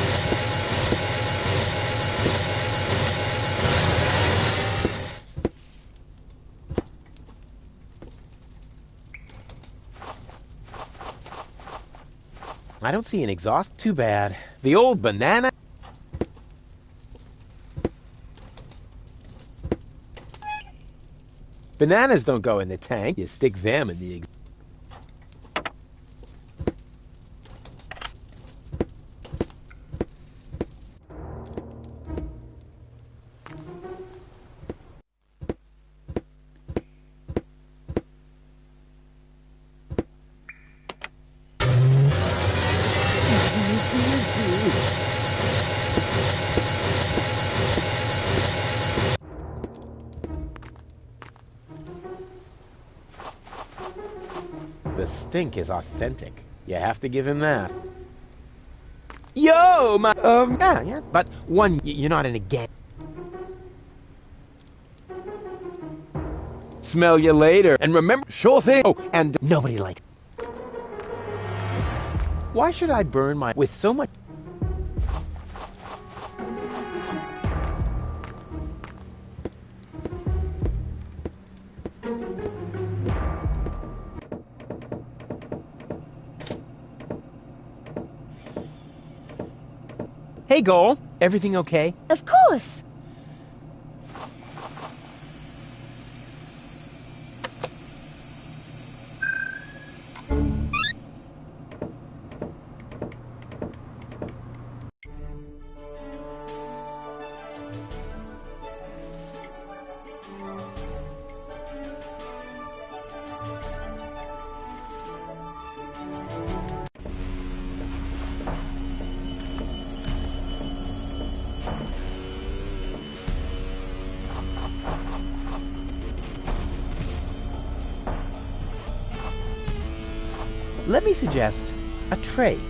I don't see an exhaust. Too bad. The old banana. Bananas don't go in the tank. You stick them in the exhaust. The stink is authentic. You have to give him that. Yo, my, yeah, but one, you're not in a gang. Smell you later. And remember, sure thing. Oh, and nobody likes. Why should I burn my, with so much? Hey, Goal. Everything okay? Of course. let me suggest a trade.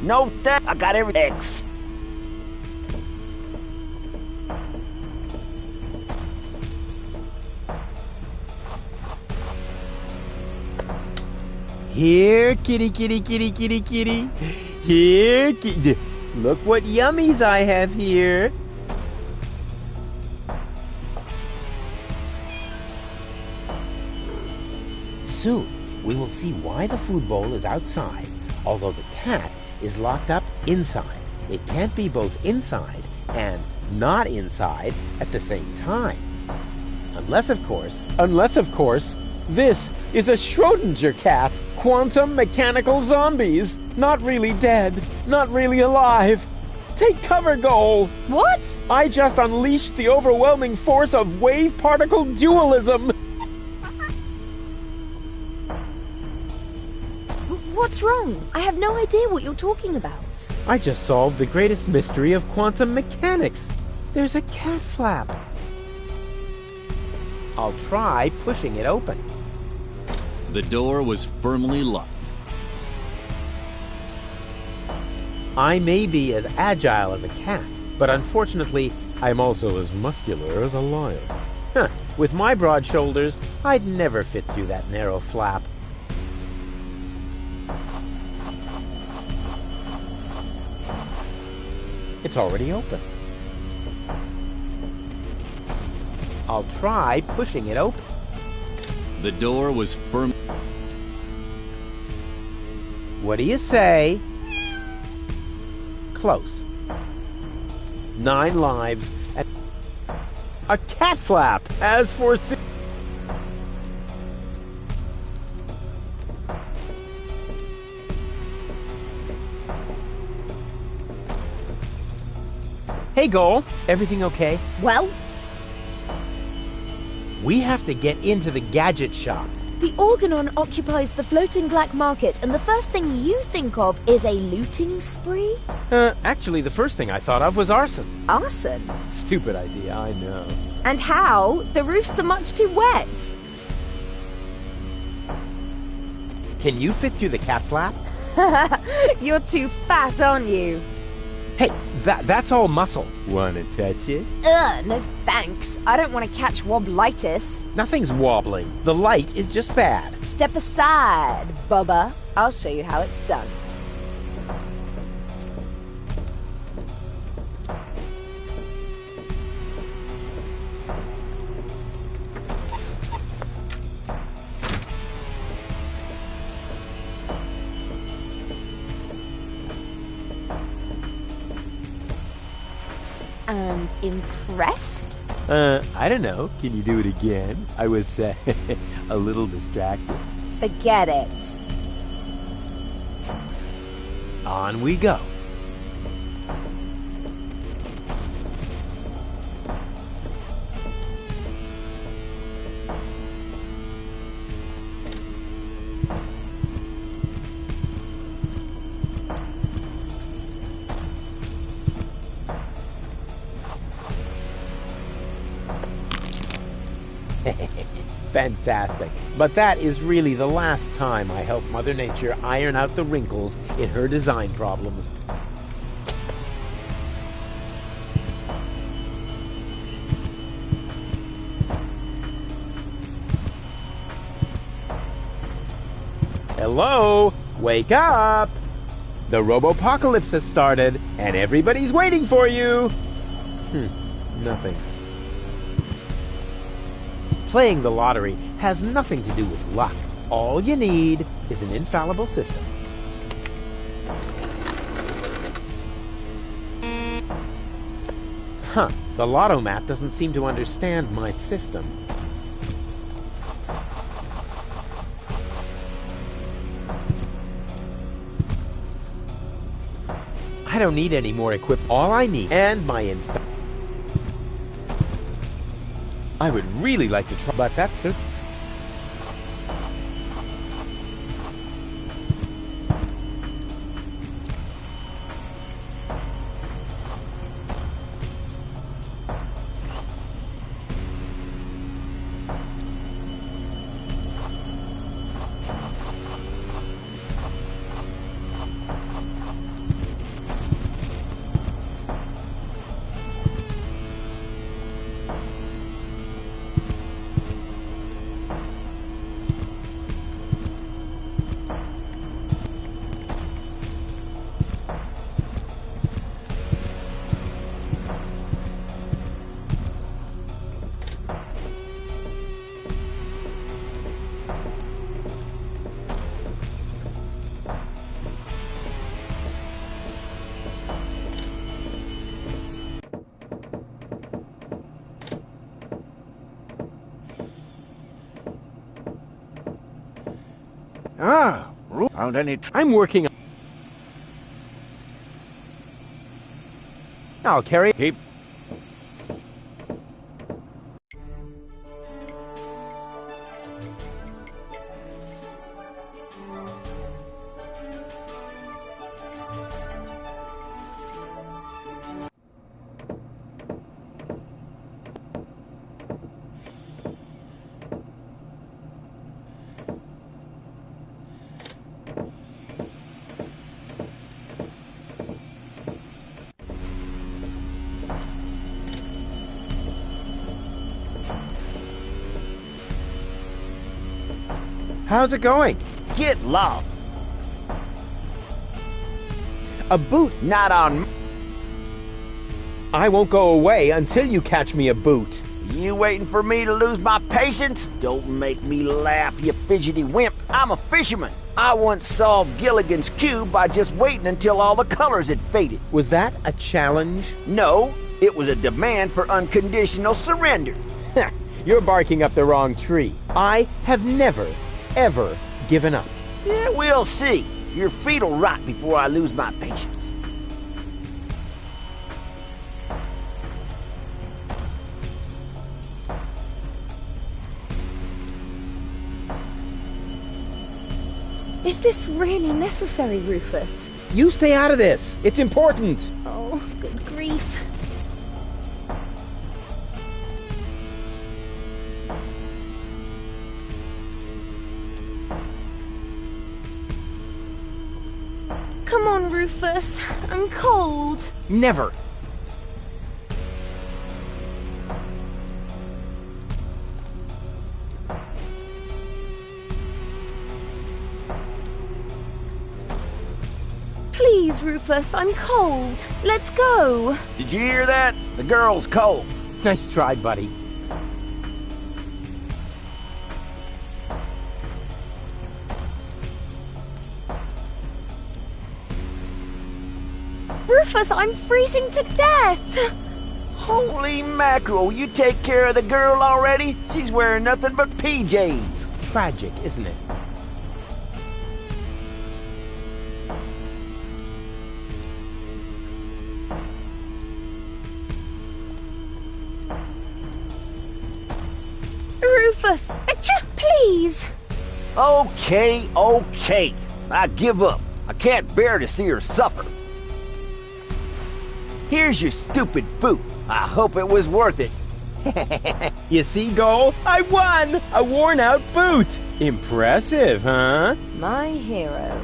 No, I got every X. Here, kitty, kitty, kitty, kitty, kitty. Here, kitty. Look what yummies I have here. Soon, we will see why the food bowl is outside, although the cat is locked up inside. It can't be both inside and not inside at the same time. Unless, of course, this is a Schrodinger cat. Quantum mechanical zombies. Not really dead. Not really alive. Take cover, Goal. What? I just unleashed the overwhelming force of wave-particle dualism. What's wrong? I have no idea what you're talking about. I just solved the greatest mystery of quantum mechanics. There's a cat flap. I'll try pushing it open. The door was firmly locked. I may be as agile as a cat, but unfortunately, I'm also as muscular as a lion. Huh, with my broad shoulders, I'd never fit through that narrow flap. It's already open. I'll try pushing it open. The door was firm. What do you say? Close. 9 lives and a cat flap, as foreseen. Hey, Goal. Everything okay? Well, we have to get into the gadget shop. the Organon occupies the floating black market, and the first thing you think of is a looting spree? Actually, the first thing I thought of was arson. Arson? Stupid idea, I know. And how? The roofs are much too wet. Can you fit through the cat flap? You're too fat, aren't you? Hey, that's all muscle. Wanna touch it? Ugh, no thanks. I don't want to catch wobblitis. Nothing's wobbling. The light is just bad. Step aside, Bubba. I'll show you how it's done. And impressed? I don't know. Can you do it again? I was, a little distracted. Forget it. On we go. Fantastic. But that is really the last time I help Mother Nature iron out the wrinkles in her design problems. Hello? Wake up! The Robopocalypse has started, and everybody's waiting for you! Nothing. Playing the lottery has nothing to do with luck. All you need is an infallible system. The Lotto-Mat doesn't seem to understand my system. I don't need any more equipment. All I need, and my I would really like to try, but that's certain. Found any... I'm working on... I'll carry... Keep... How's it going? Get lost. A boot? Not on... I won't go away until you catch me a boot. You waiting for me to lose my patience? Don't make me laugh, you fidgety wimp. I'm a fisherman. I once solved Gilligan's cube by just waiting until all the colors had faded. Was that a challenge? No, it was a demand for unconditional surrender. You're barking up the wrong tree. I have never, ever given up. Yeah, we'll see. Your feet'll rot before I lose my patience. Is this really necessary, Rufus? You stay out of this. It's important. Oh, good grief. Come on, Rufus. I'm cold. Never. Please, Rufus, I'm cold. Let's go. Did you hear that? The girl's cold. Nice try, buddy. Rufus, I'm freezing to death. Holy mackerel, you take care of the girl already? She's wearing nothing but PJs. Tragic, isn't it? Rufus, please. Okay. I give up. I can't bear to see her suffer. Here's your stupid boot. I hope it was worth it. You see, Goal? I won! A worn-out boot! Impressive, huh? My hero.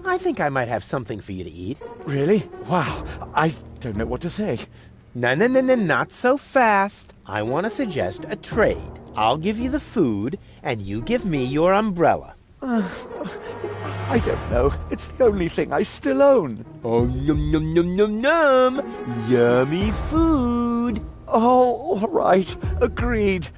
I think I might have something for you to eat. Really? Wow, I don't know what to say. No, not so fast. I want to suggest a trade. I'll give you the food, and you give me your umbrella. I don't know. It's the only thing I still own. Oh, yum, yum, yum, yum, yum. Yummy food. Oh, all right. Agreed.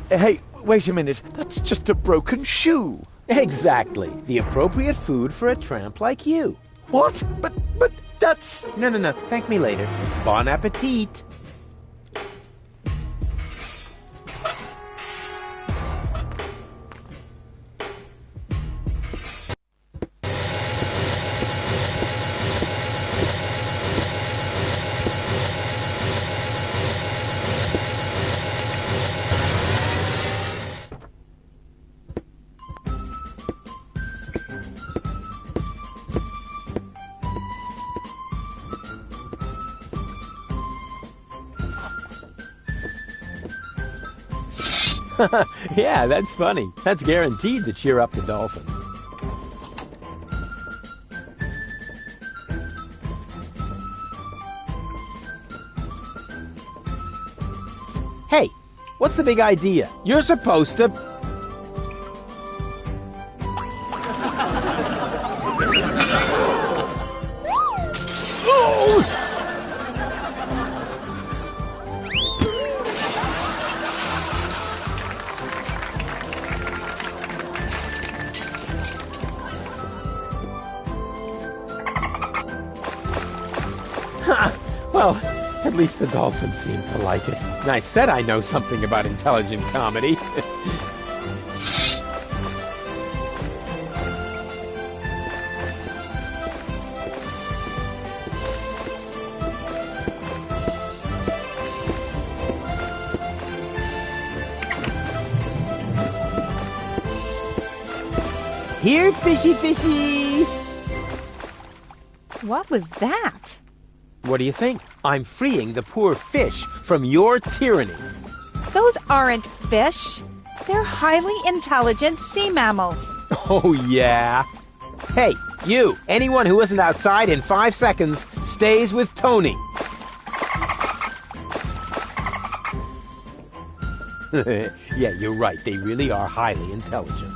Hey, wait a minute. That's just a broken shoe. Exactly. The appropriate food for a tramp like you. What? But that's... No. Thank me later. Bon appetit. Yeah, that's funny. That's guaranteed to cheer up the dolphins. Hey, what's the big idea? You're supposed to... Well, at least the dolphins seem to like it. I said I know something about intelligent comedy. Here, fishy fishy! What was that? What do you think? I'm freeing the poor fish from your tyranny. Those aren't fish. They're highly intelligent sea mammals. Oh, yeah? Hey, you, anyone who isn't outside in 5 seconds stays with Tony. Yeah, you're right. They really are highly intelligent.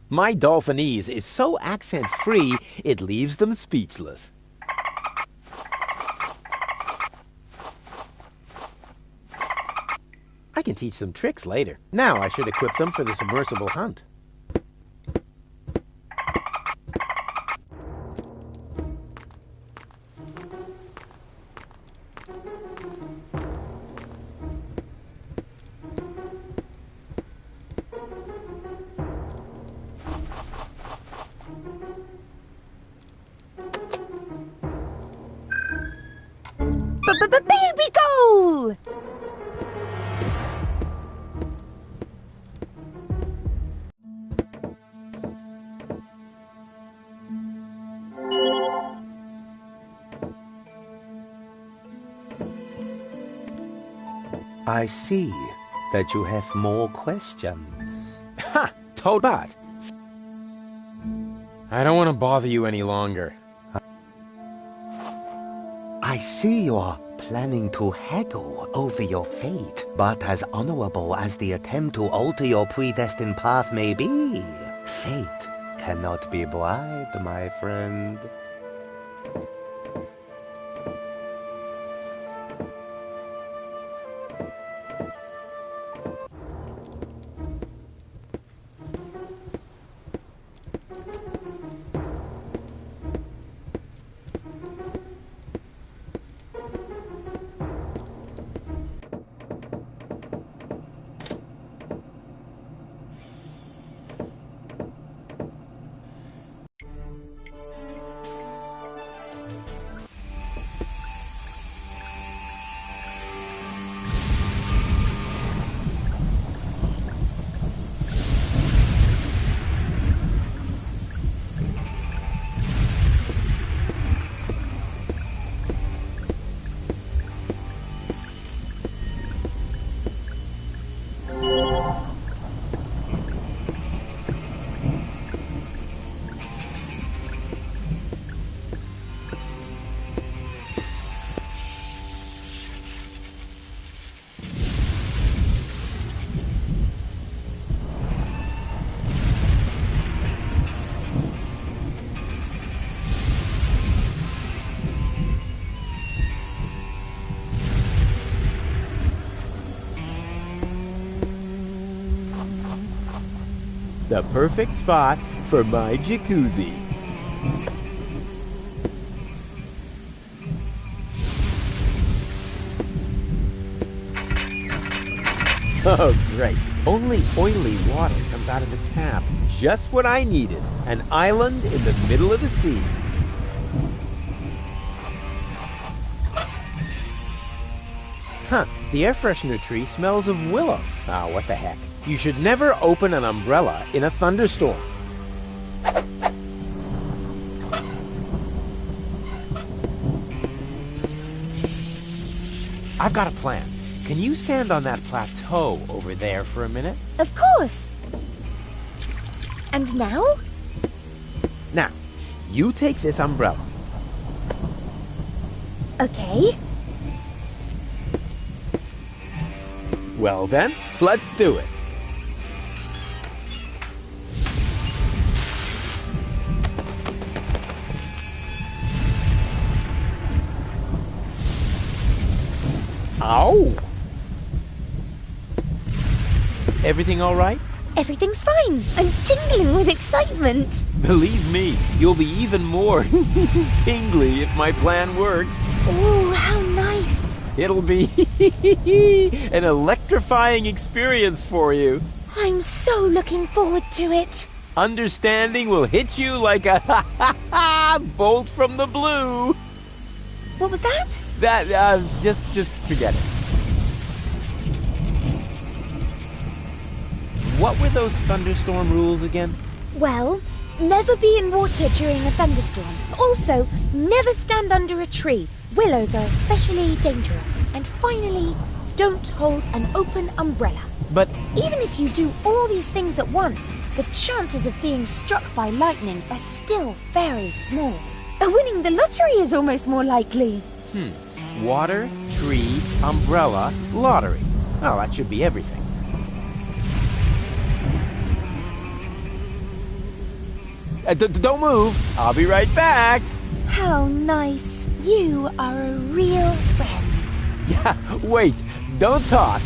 My Dolphinese is so accent-free, it leaves them speechless. I can teach them tricks later. Now I should equip them for the submersible hunt. Baby goal! I see that you have more questions. Ha! Toad bot. I don't want to bother you any longer. I see you are planning to haggle over your fate, but as honorable as the attempt to alter your predestined path may be, fate cannot be bribed, my friend. The perfect spot for my jacuzzi. Oh, great. Only oily water comes out of the tap. Just what I needed. An island in the middle of the sea. Huh, the air freshener tree smells of willow. Ah, what the heck. You should never open an umbrella in a thunderstorm. I've got a plan. Can you stand on that plateau over there for a minute? Of course. And now? Now, you take this umbrella. Okay. Well then, let's do it. Ow! Everything all right? Everything's fine. I'm tingling with excitement. Believe me, you'll be even more tingly if my plan works. Ooh, how nice. It'll be an electrifying experience for you. I'm so looking forward to it. Understanding will hit you like a bolt from the blue. What was that? Just forget it. What were those thunderstorm rules again? Well, never be in water during a thunderstorm. Also, never stand under a tree. Willows are especially dangerous. And finally, don't hold an open umbrella. But even if you do all these things at once, the chances of being struck by lightning are still very small. Winning the lottery is almost more likely. Water, tree, umbrella, lottery. Oh, that should be everything. Don't move. I'll be right back. How nice. You are a real friend. Yeah, wait. Don't talk.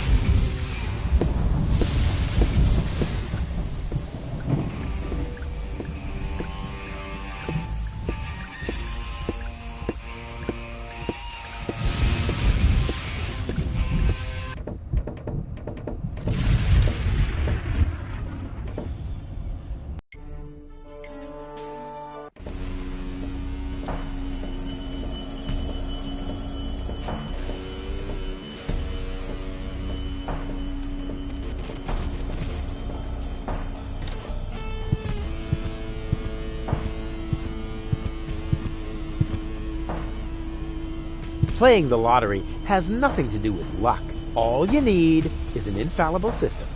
Playing the lottery has nothing to do with luck. All you need is an infallible system.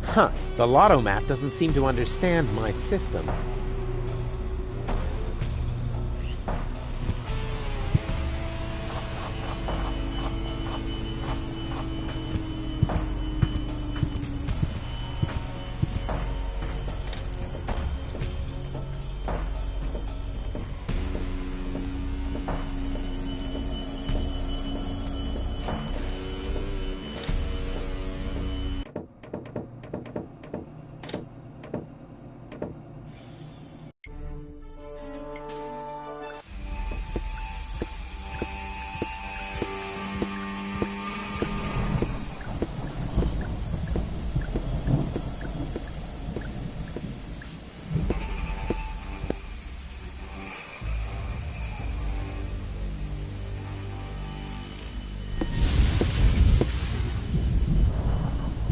Huh, the Lotto-Mat doesn't seem to understand my system.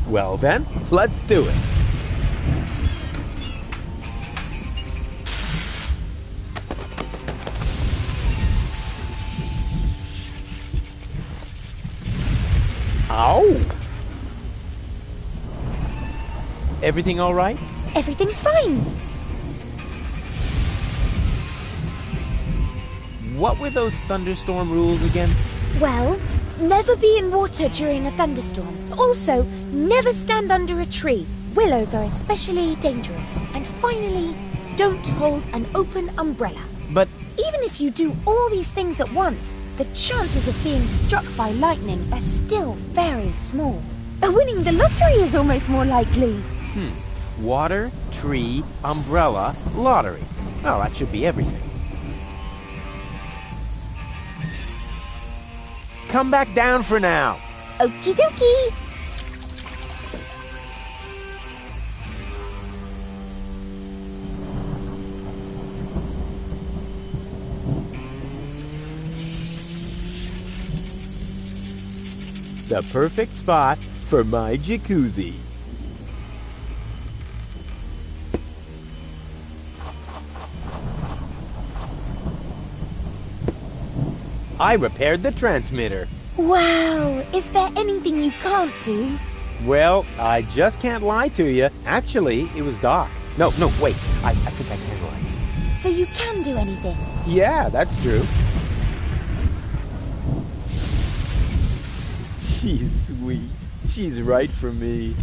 Well then, let's do it. Ow! Everything all right? Everything's fine. What were those thunderstorm rules again? Well, never be in water during a thunderstorm. Also, never stand under a tree. Willows are especially dangerous. And finally, don't hold an open umbrella. But even if you do all these things at once, the chances of being struck by lightning are still very small. Winning the lottery is almost more likely. Water, tree, umbrella, lottery. Oh, that should be everything. Come back down for now. Okie dokie. The perfect spot for my jacuzzi. I repaired the transmitter. Wow, is there anything you can't do? Well, I just can't lie to you. Actually, it was dark. No, wait. I think I can lie. So you can do anything? Yeah, that's true. She's sweet. She's right for me.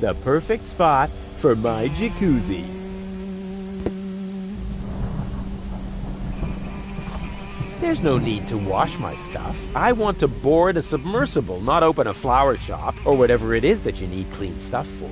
The perfect spot for my jacuzzi. There's no need to wash my stuff. I want to board a submersible, not open a flower shop or whatever it is that you need clean stuff for.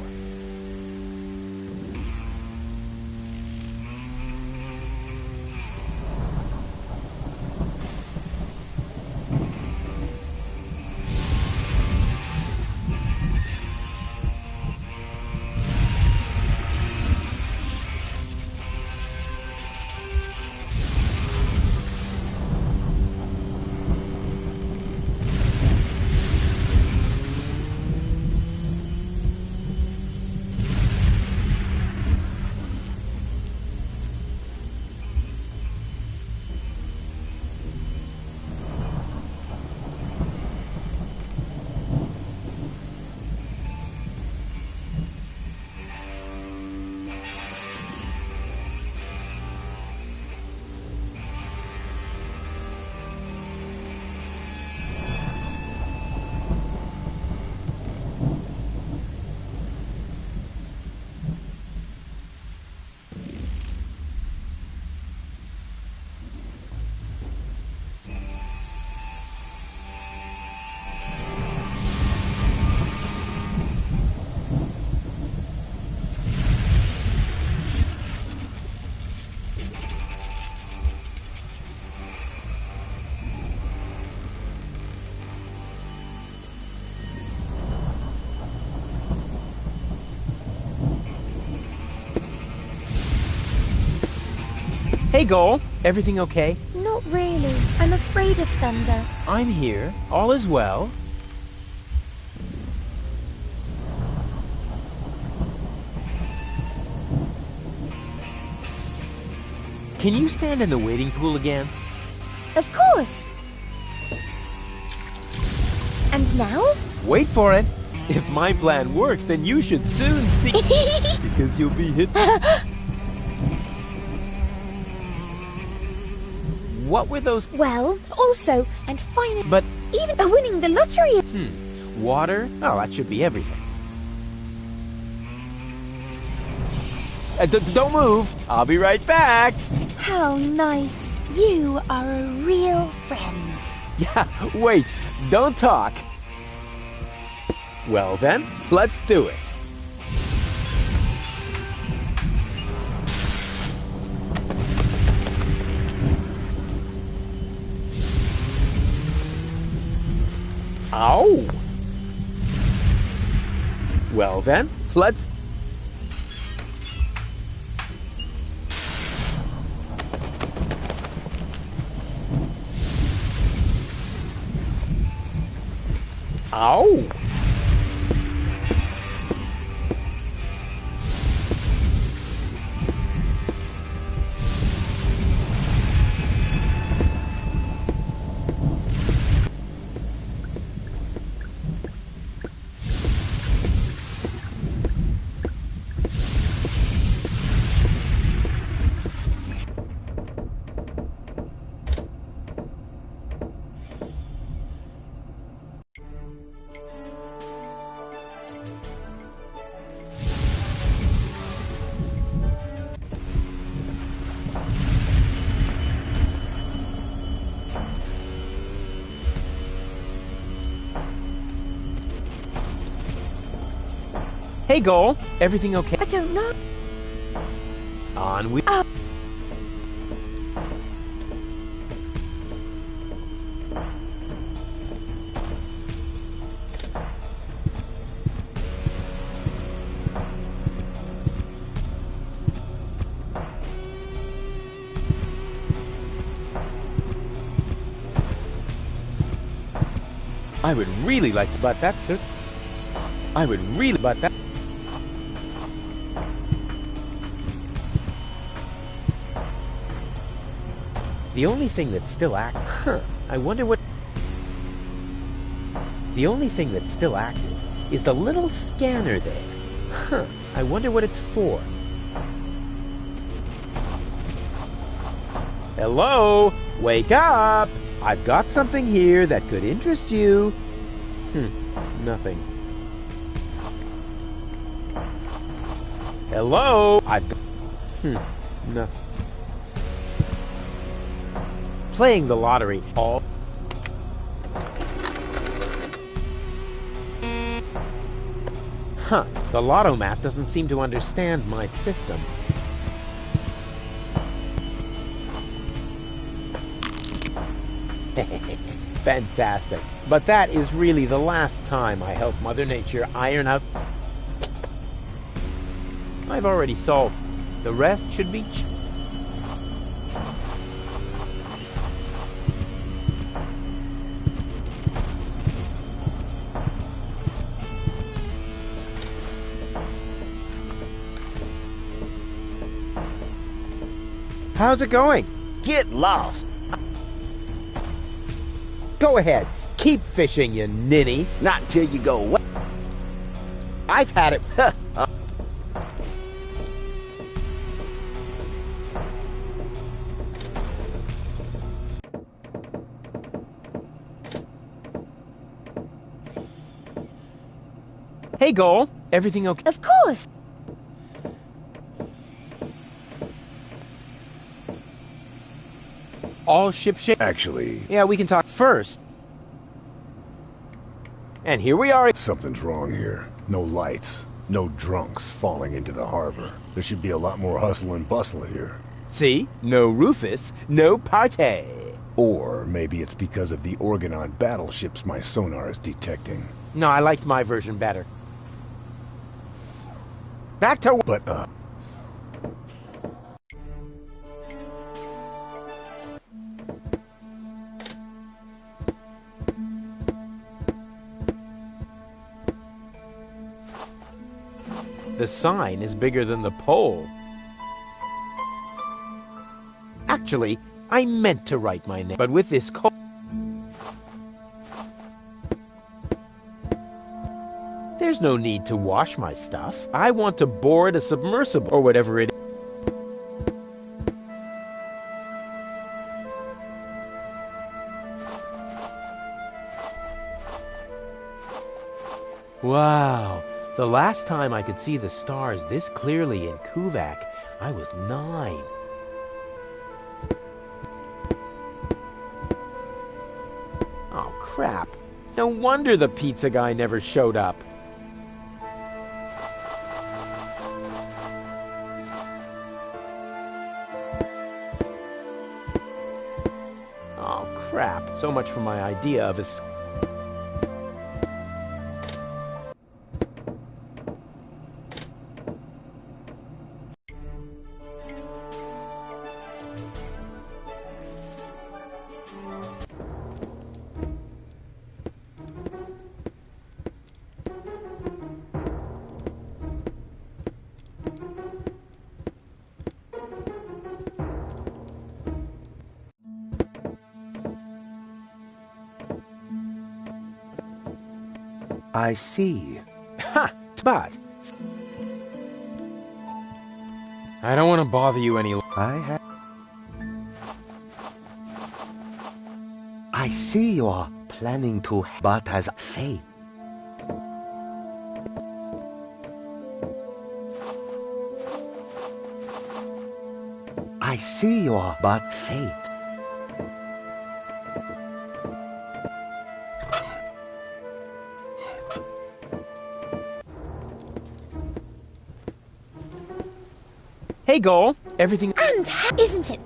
Hey, Goal. Everything okay? Not really. I'm afraid of thunder. I'm here. All is well. Can you stand in the wading pool again? Of course. And now? Wait for it. If my plan works, then you should soon see... Because you'll be hit... What were those... Well, also, and finally... But... Even winning the lottery... Water? Oh, that should be everything. Don't move. I'll be right back. How nice. You are a real friend. Yeah, wait. Don't talk. Well then, let's do it. Ow! Well then, Let's... Ow! Hey, Goal. Everything okay? I don't know. On we... I would really like to butt that, sir. I would really butt that. The only thing that's still active... Huh. I wonder what... The only thing that's still active is the little scanner there. Huh. I wonder what it's for. Hello? Wake up! I've got something here that could interest you. Nothing. Hello? I've got... Nothing. Playing the lottery all... Huh, the Lottomat doesn't seem to understand my system. Fantastic. But that is really the last time I help Mother Nature iron out... I've already solved. The rest should be... How's it going? Get lost. Go ahead. Keep fishing, you ninny. Not until you go away. I've had it. Hey, Goal. Everything okay? Of course. All shipshape. Actually... Yeah, we can talk first. And here we are. Something's wrong here. No lights. No drunks falling into the harbor. There should be a lot more hustle and bustle here. See? No Rufus, no party. Or maybe it's because of the Orgonon battleships my sonar is detecting. No, I liked my version better. Back to... But, The sign is bigger than the pole. Actually, I meant to write my name, but with this there's no need to wash my stuff. I want to board a submersible, or whatever it is. Wow. The last time I could see the stars this clearly in Kuvak, I was 9. Oh, crap. No wonder the pizza guy never showed up. Oh, crap. So much for my idea of a... I see. Ha! But I don't want to bother you any longer. I see you are planning to, but as fate. I see you are but fate. Hey, Goal. Everything... And isn't it?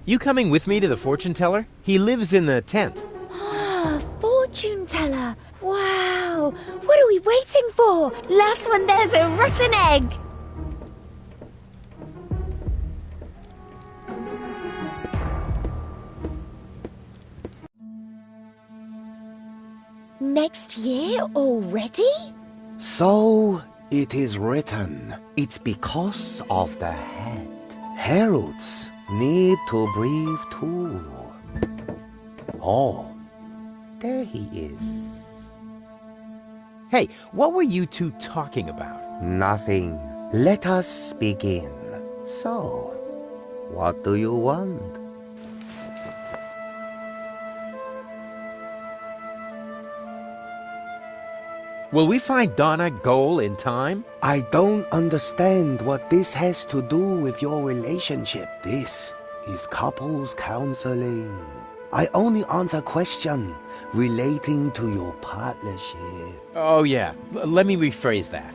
You coming with me to the fortune teller? He lives in the tent. Ah, fortune teller. Wow. What are we waiting for? Last one, there's a rotten egg. Next year already? So it is written. It's because of the head. Heralds need to breathe too. Oh, there he is. Hey, what were you two talking about? Nothing. Let us begin. So, what do you want? Will we find Donna Goal in time? I don't understand what this has to do with your relationship. This is couples counseling. I only answer questions relating to your partnership. Oh, yeah. Let me rephrase that.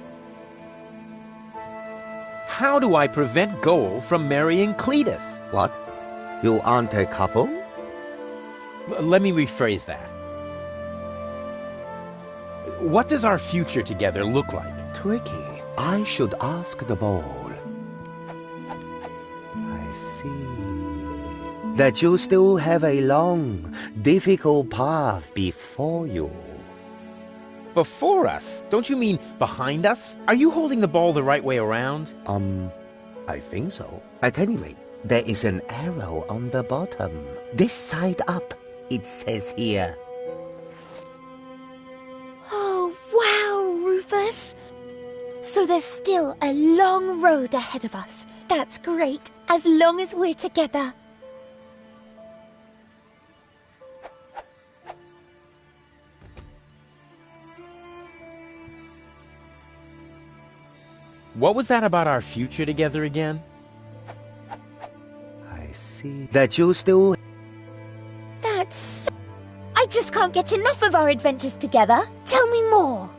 How do I prevent Goal from marrying Cletus? What? You aren't a couple? Let me rephrase that. What does our future together look like? Tricky. I should ask the bowl. I see. That you still have a long, difficult path before you. Before us? Don't you mean behind us? Are you holding the ball the right way around? I think so. At any rate, there is an arrow on the bottom. This side up, it says here. Oh, wow, Rufus. So there's still a long road ahead of us. That's great, as long as we're together. What was that about our future together again? I see. That you still... That's... I just can't get enough of our adventures together. Tell me more.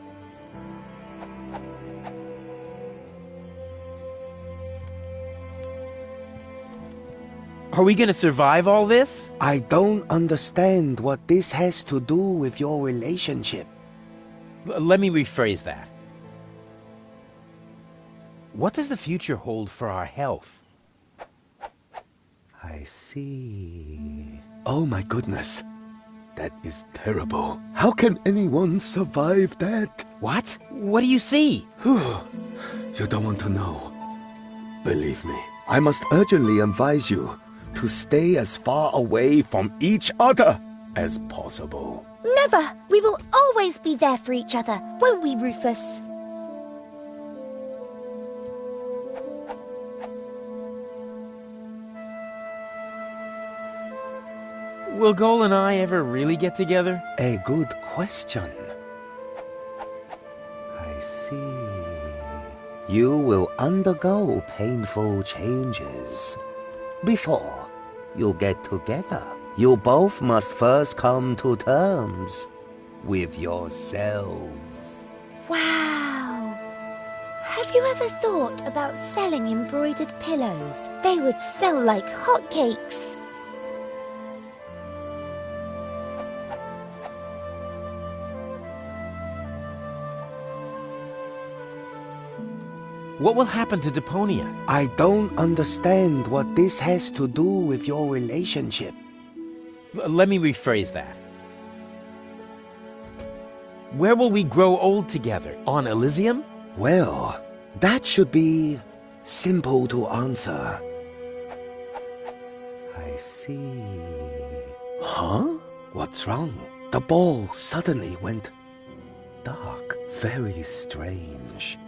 Are we gonna survive all this? I don't understand what this has to do with your relationship. Let me rephrase that. What does the future hold for our health? I see. Oh my goodness. That is terrible. How can anyone survive that? What? What do you see? You don't want to know. Believe me, I must urgently advise you to stay as far away from each other as possible. Never. We will always be there for each other, won't we, Rufus? Will Goal and I ever really get together? A good question. I see. You will undergo painful changes. Before you get together, you both must first come to terms with yourselves. Wow. Have you ever thought about selling embroidered pillows? They would sell like hotcakes. What will happen to Deponia? I don't understand what this has to do with your relationship. Let me rephrase that. Where will we grow old together? On Elysium? Well, that should be simple to answer. I I see. Huh? What's wrong? The ball suddenly went dark. Very strange.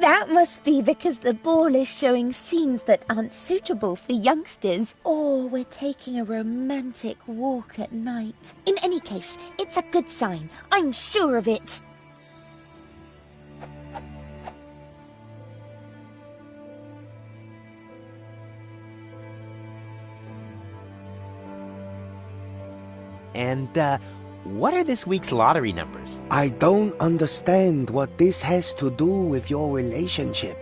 That must be because the ball is showing scenes that aren't suitable for youngsters, or we're taking a romantic walk at night. In any case, it's a good sign. I'm sure of it. And, what are this week's lottery numbers? I don't understand what this has to do with your relationship.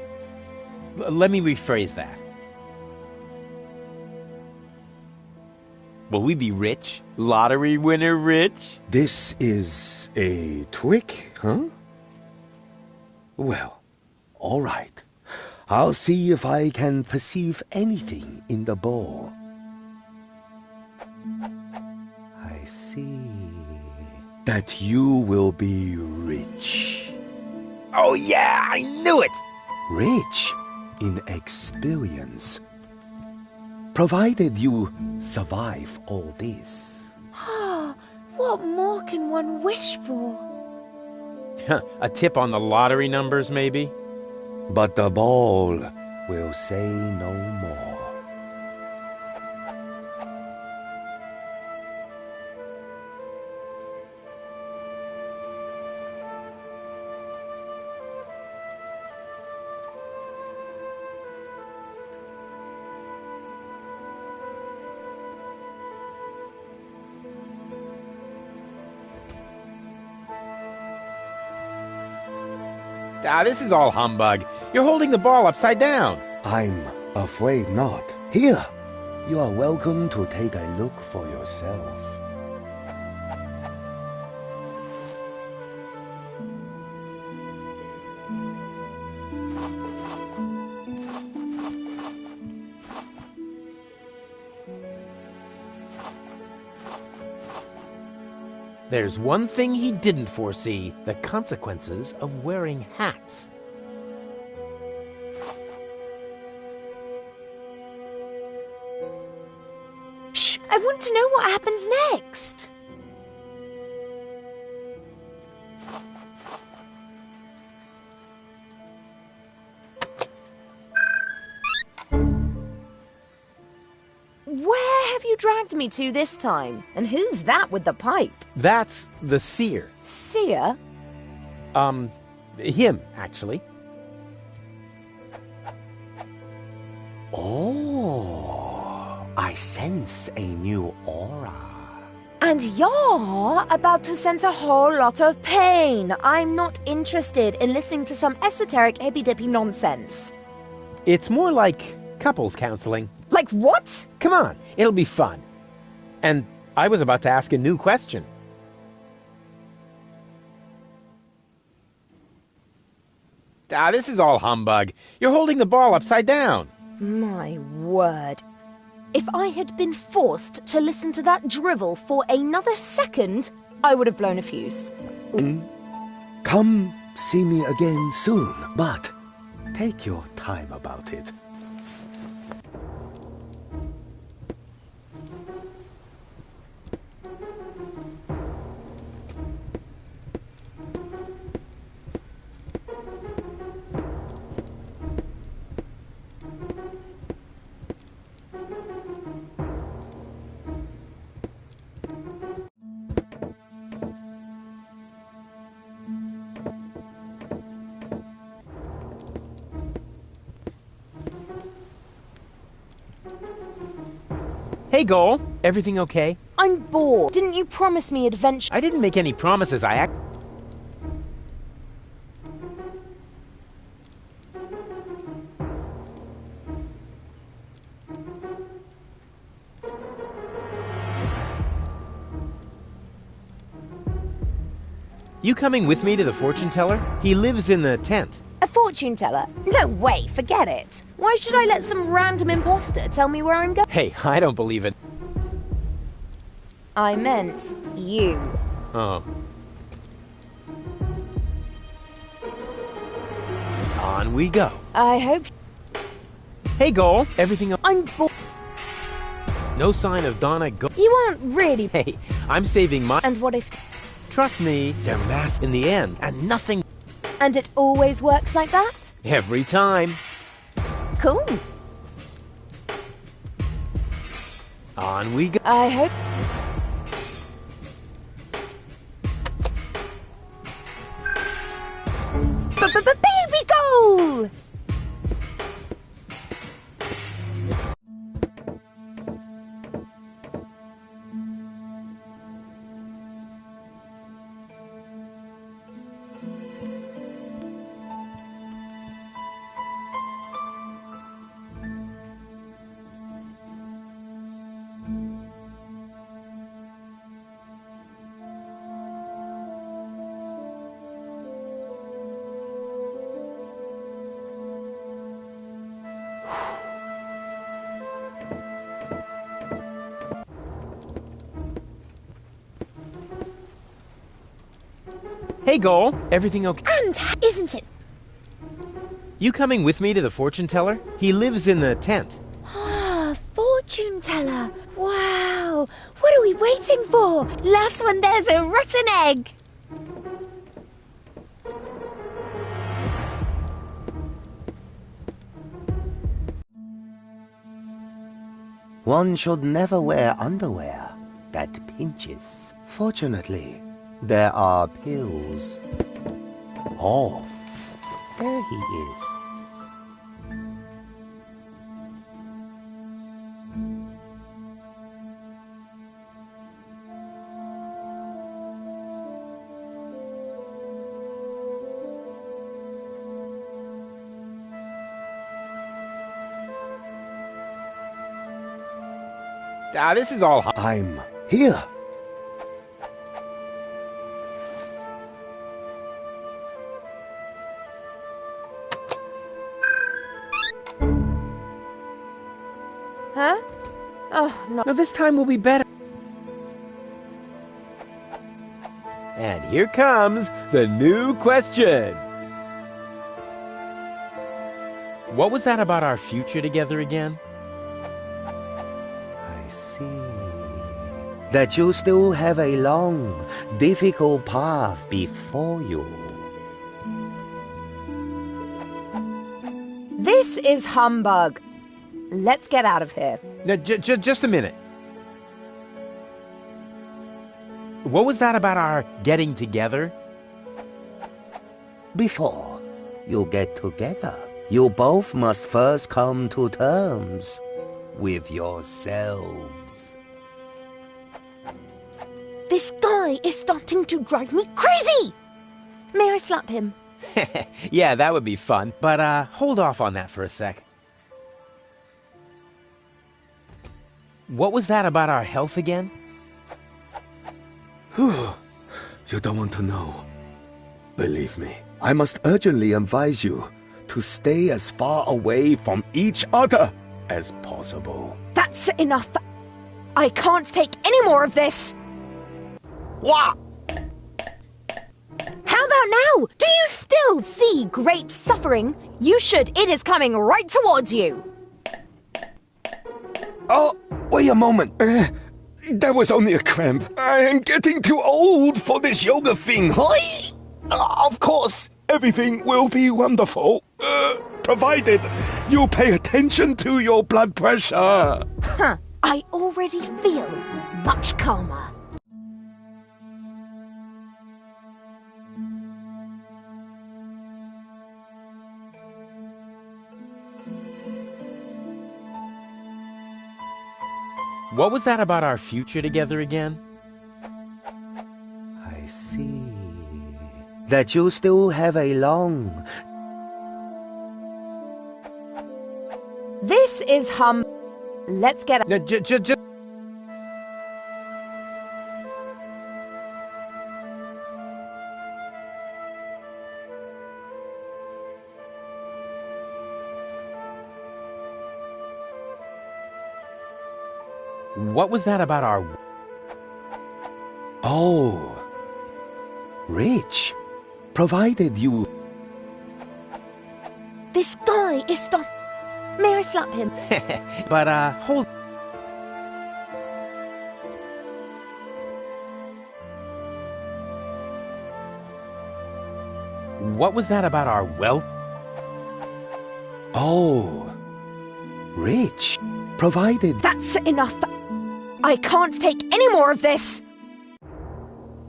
Let me rephrase that. Will we be rich? Lottery winner rich? This is a trick, huh? Well, all right. I'll see if I can perceive anything in the ball. I see that you will be rich. Oh yeah, I knew it! Rich in experience. Provided you survive all this. What more can one wish for? A tip on the lottery numbers, maybe? But the ball will say no more. This is all humbug. You're holding the ball upside down. I'm afraid not. Here, you are welcome to take a look for yourself. There's one thing he didn't foresee, the consequences of wearing hats. Shh! I want to know what happens next. Where have you dragged me to this time? And who's that with the pipe? That's the seer. Seer? Him, actually. Oh, I sense a new aura. And you're about to sense a whole lot of pain. I'm not interested in listening to some esoteric hippy-dippy nonsense. It's more like couples counseling. Like what? Come on, it'll be fun. And I was about to ask a new question. This is all humbug. You're holding the ball upside down. My word. If I had been forced to listen to that drivel for another second, I would have blown a fuse. Come see me again soon, but take your time about it. Hey, Goal. Everything okay? I'm bored. Didn't you promise me adventure? I didn't make any promises. You coming with me to the fortune teller? He lives in the tent. A fortune teller? No way, forget it. Why should I let some random imposter tell me where I'm going? Hey, I don't believe it. I meant you. Oh. On we go. I hope... Hey, Goal. Everything... I'm bored. No sign of Donna You aren't really... Hey, I'm saving my... And what if... Trust me, they're masked in the end, and nothing... And it always works like that? Every time. Cool. On we go. I hope... Baby goal! Hey, Goal. Everything okay? And, isn't it? You coming with me to the fortune teller? He lives in the tent. Ah, fortune teller. Wow. What are we waiting for? Last one, there's a rotten egg. One should never wear underwear that pinches. Fortunately, there are pills. Oh, there he is. This is all... I'm here. Huh? Oh, no. No, this time will be better. And here comes the new question. What was that about our future together again? I see. That you still have a long, difficult path before you. This is humbug. Let's get out of here. Now, just a minute. What was that about our getting together? Before you get together, you both must first come to terms with yourselves. This guy is starting to drive me crazy! May I slap him? Yeah, that would be fun. But hold off on that for a sec. What was that about our health again? You don't want to know. Believe me, I must urgently advise you to stay as far away from each other as possible. That's enough. I can't take any more of this. What? How about now? Do you still see great suffering? You should. It is coming right towards you. Oh, wait a moment. That was only a cramp. I am getting too old for this yoga thing. Hi! Of course, everything will be wonderful. Provided you pay attention to your blood pressure. Huh. I already feel much calmer. What was that about our future together again? I see. That you still have a long... This is Let's get... No, just... What was that about our... Oh. Rich. Provided you... This guy is May I slap him? But, hold... What was that about our wealth? Oh, rich. Provided. That's enough. I can't take any more of this.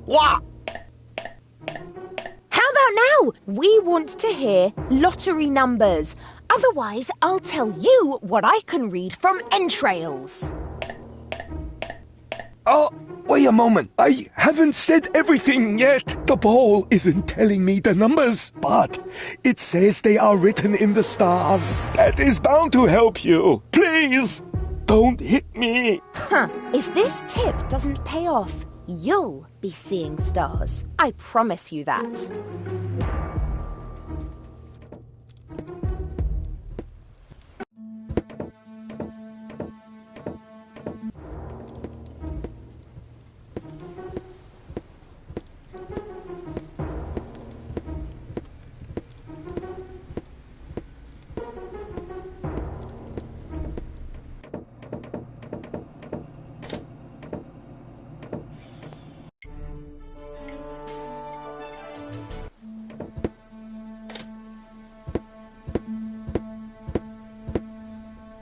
What? How about now? We want to hear lottery numbers. Otherwise, I'll tell you what I can read from entrails. Oh, wait a moment. I haven't said everything yet. The ball isn't telling me the numbers, but it says they are written in the stars. That is bound to help you. Please, don't hit me. Huh. If this tip doesn't pay off, you'll be seeing stars. I promise you that.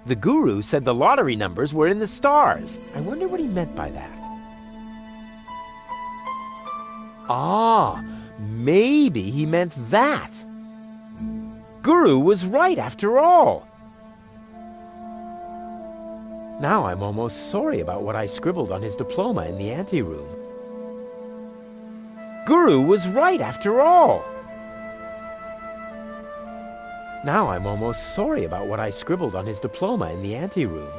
The guru said the lottery numbers were in the stars. I wonder what he meant by that. Ah, maybe he meant that. Guru was right after all. Now I'm almost sorry about what I scribbled on his diploma in the anteroom. Guru was right after all. Now I'm almost sorry about what I scribbled on his diploma in the anteroom.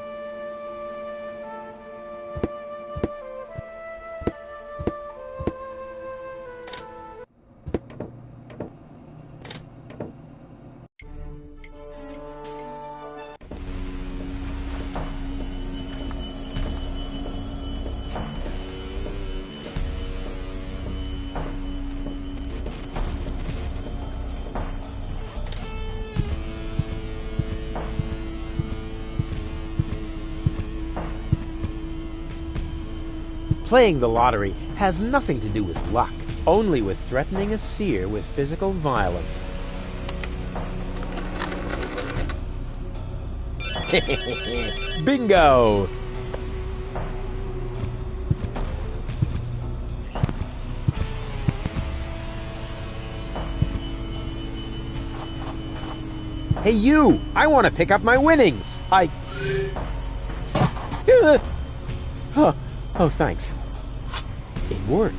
Playing the lottery has nothing to do with luck, only with threatening a seer with physical violence. Bingo! Hey you! I want to pick up my winnings! Oh, thanks. It worked.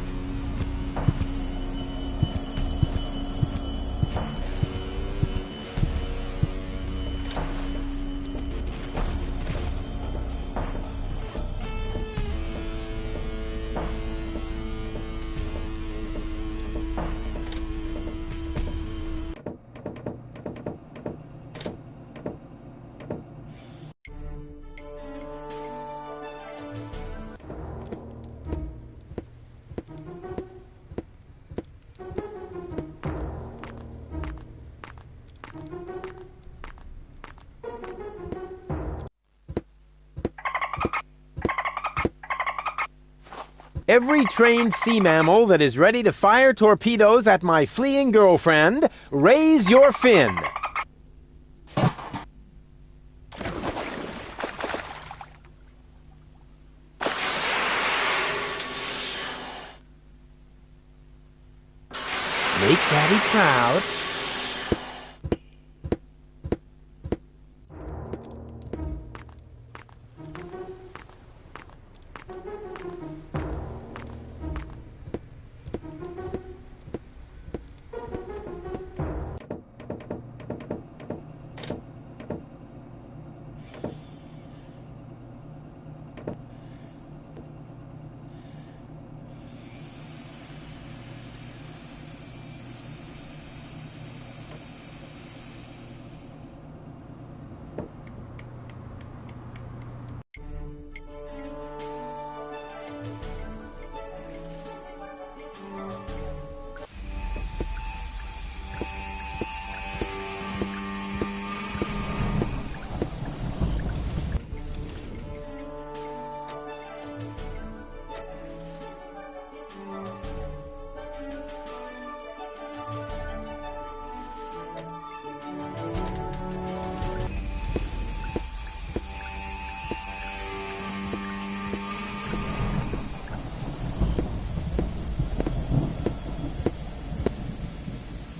Every trained sea mammal that is ready to fire torpedoes at my fleeing girlfriend, raise your fin. Make Daddy proud.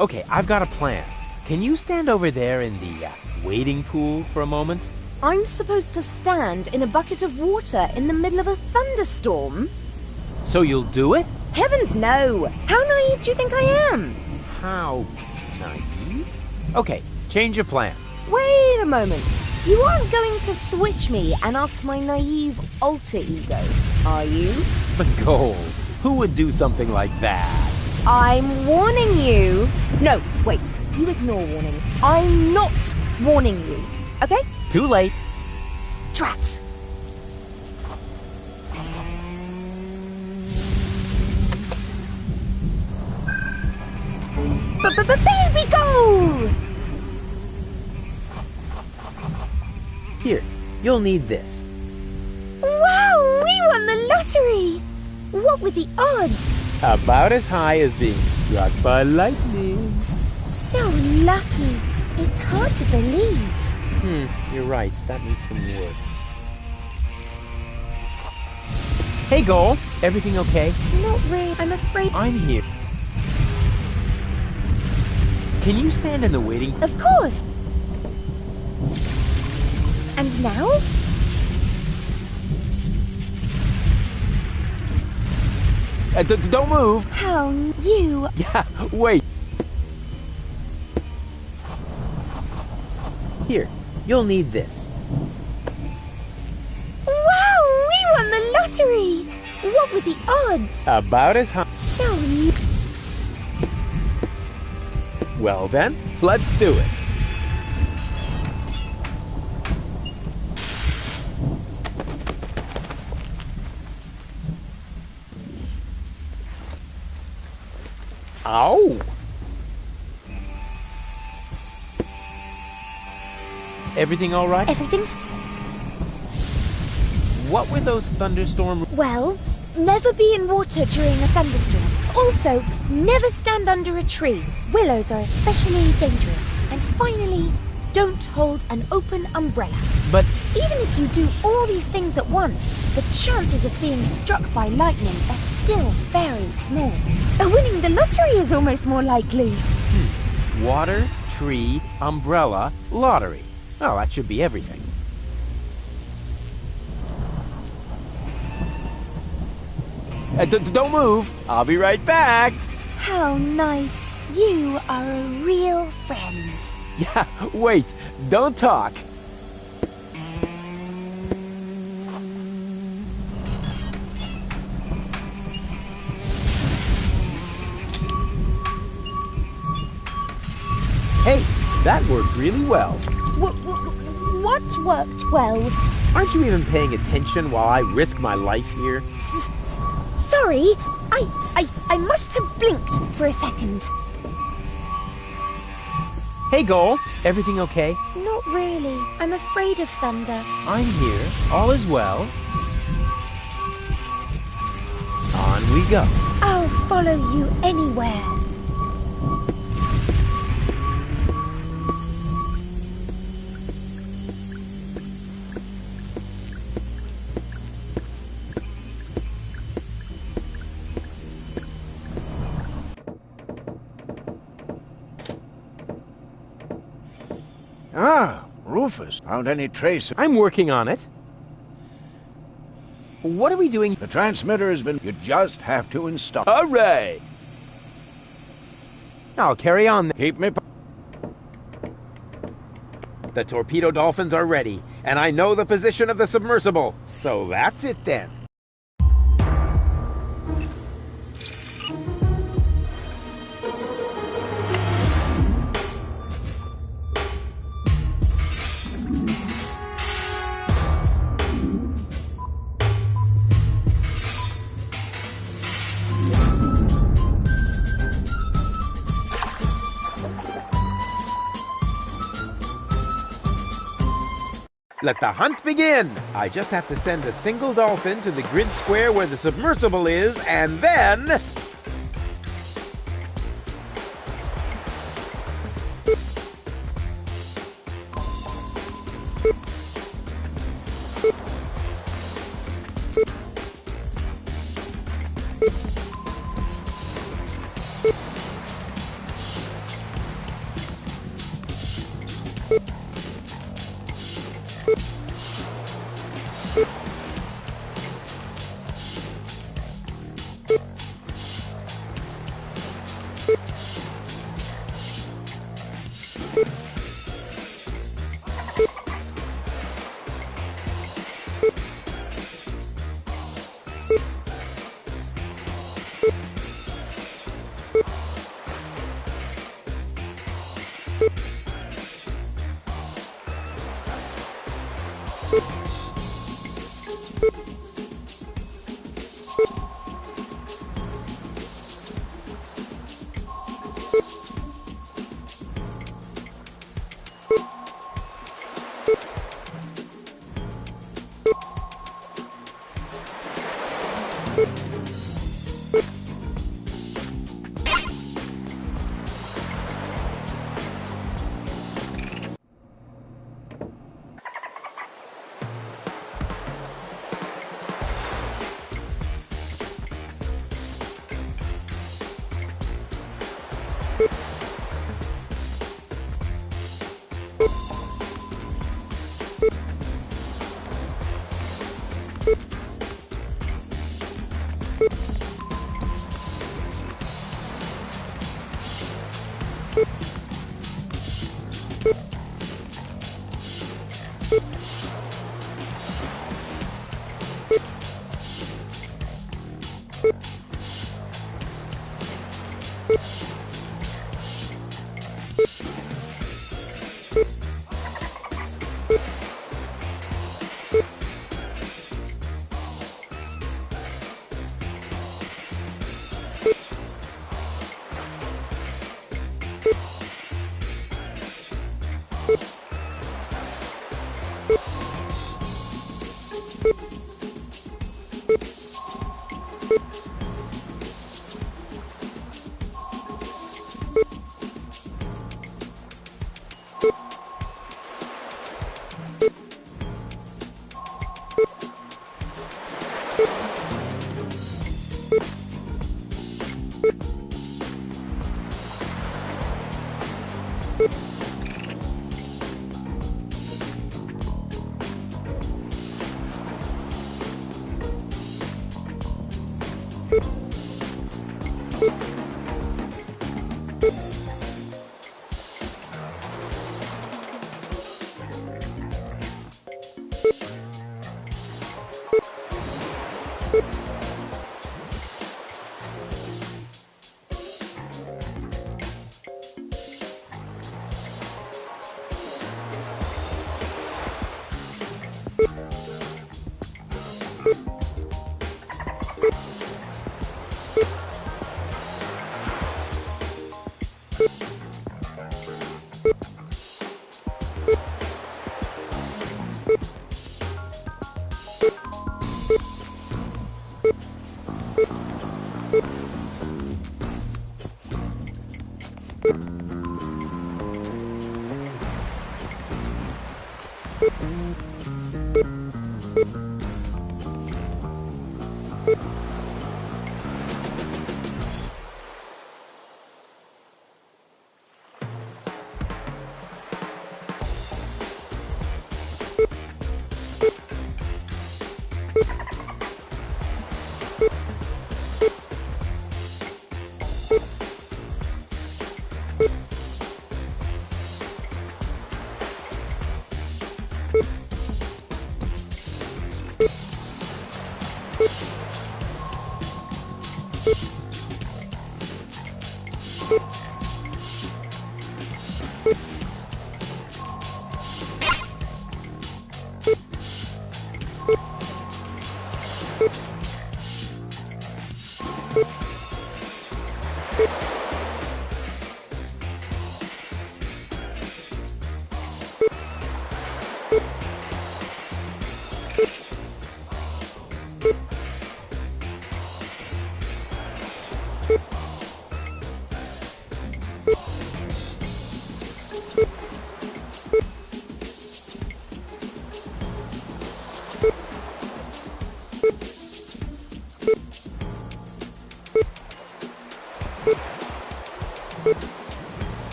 Okay, I've got a plan. Can you stand over there in the wading pool for a moment? I'm supposed to stand in a bucket of water in the middle of a thunderstorm? So you'll do it? Heavens no! How naive do you think I am? How naive? Okay, change your plan. Wait a moment. You aren't going to switch me and ask my naive alter ego, are you? But Gold, who would do something like that? I'm warning you. No, wait. You ignore warnings. I'm not warning you. Okay? Too late. Drat. Baby goal! Here, you'll need this. Wow, we won the lottery! What were the odds? About as high as being struck by lightning. So lucky. It's hard to believe. You're right. That needs some work. Hey, Goal. Everything okay? Not really. I'm afraid. I'm here. Can you stand in the waiting? Of course. And now? Don't move. How you... Yeah, wait. Here, you'll need this. Wow, we won the lottery! What were the odds? About as high. So... Well then, let's do it. Ow! Everything all right? Everything's... What were those thunderstorm... Well, never be in water during a thunderstorm. Also, never stand under a tree. Willows are especially dangerous. And finally, don't hold an open umbrella. But... Even if you do all these things at once, the chances of being struck by lightning are still very small. Winning the lottery is almost more likely. Water, tree, umbrella, lottery. Oh, that should be everything. Don't move. I'll be right back. How nice. You are a real friend. Yeah, wait. Don't talk. Hey, that worked really well. What worked well? Aren't you even paying attention while I risk my life here? Sorry, I must have blinked for a second. Hey, Goal. Everything okay? Not really. I'm afraid of thunder. I'm here. All is well. On we go. I'll follow you anywhere. Ah, Rufus. Found any trace of... I'm working on it. What are we doing? The transmitter has been... You just have to install... Hooray! I'll carry on. Keep me... The torpedo dolphins are ready, and I know the position of the submersible. So that's it then. Let the hunt begin! I just have to send a single dolphin to the grid square where the submersible is, and then...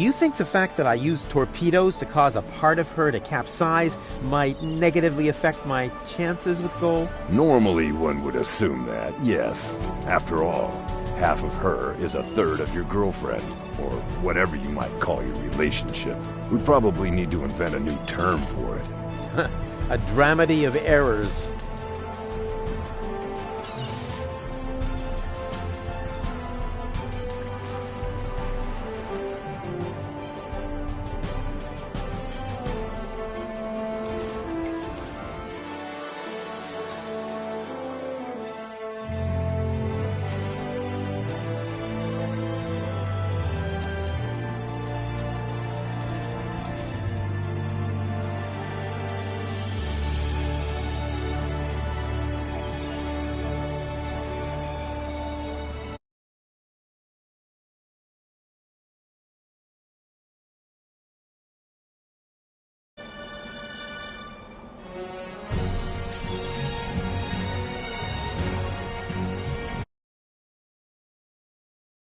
you think the fact that I used torpedoes to cause a part of her to capsize might negatively affect my chances with gold? Normally one would assume that, yes. After all, half of her is a third of your girlfriend, or whatever you might call your relationship. We probably need to invent a new term for it. A dramedy of errors.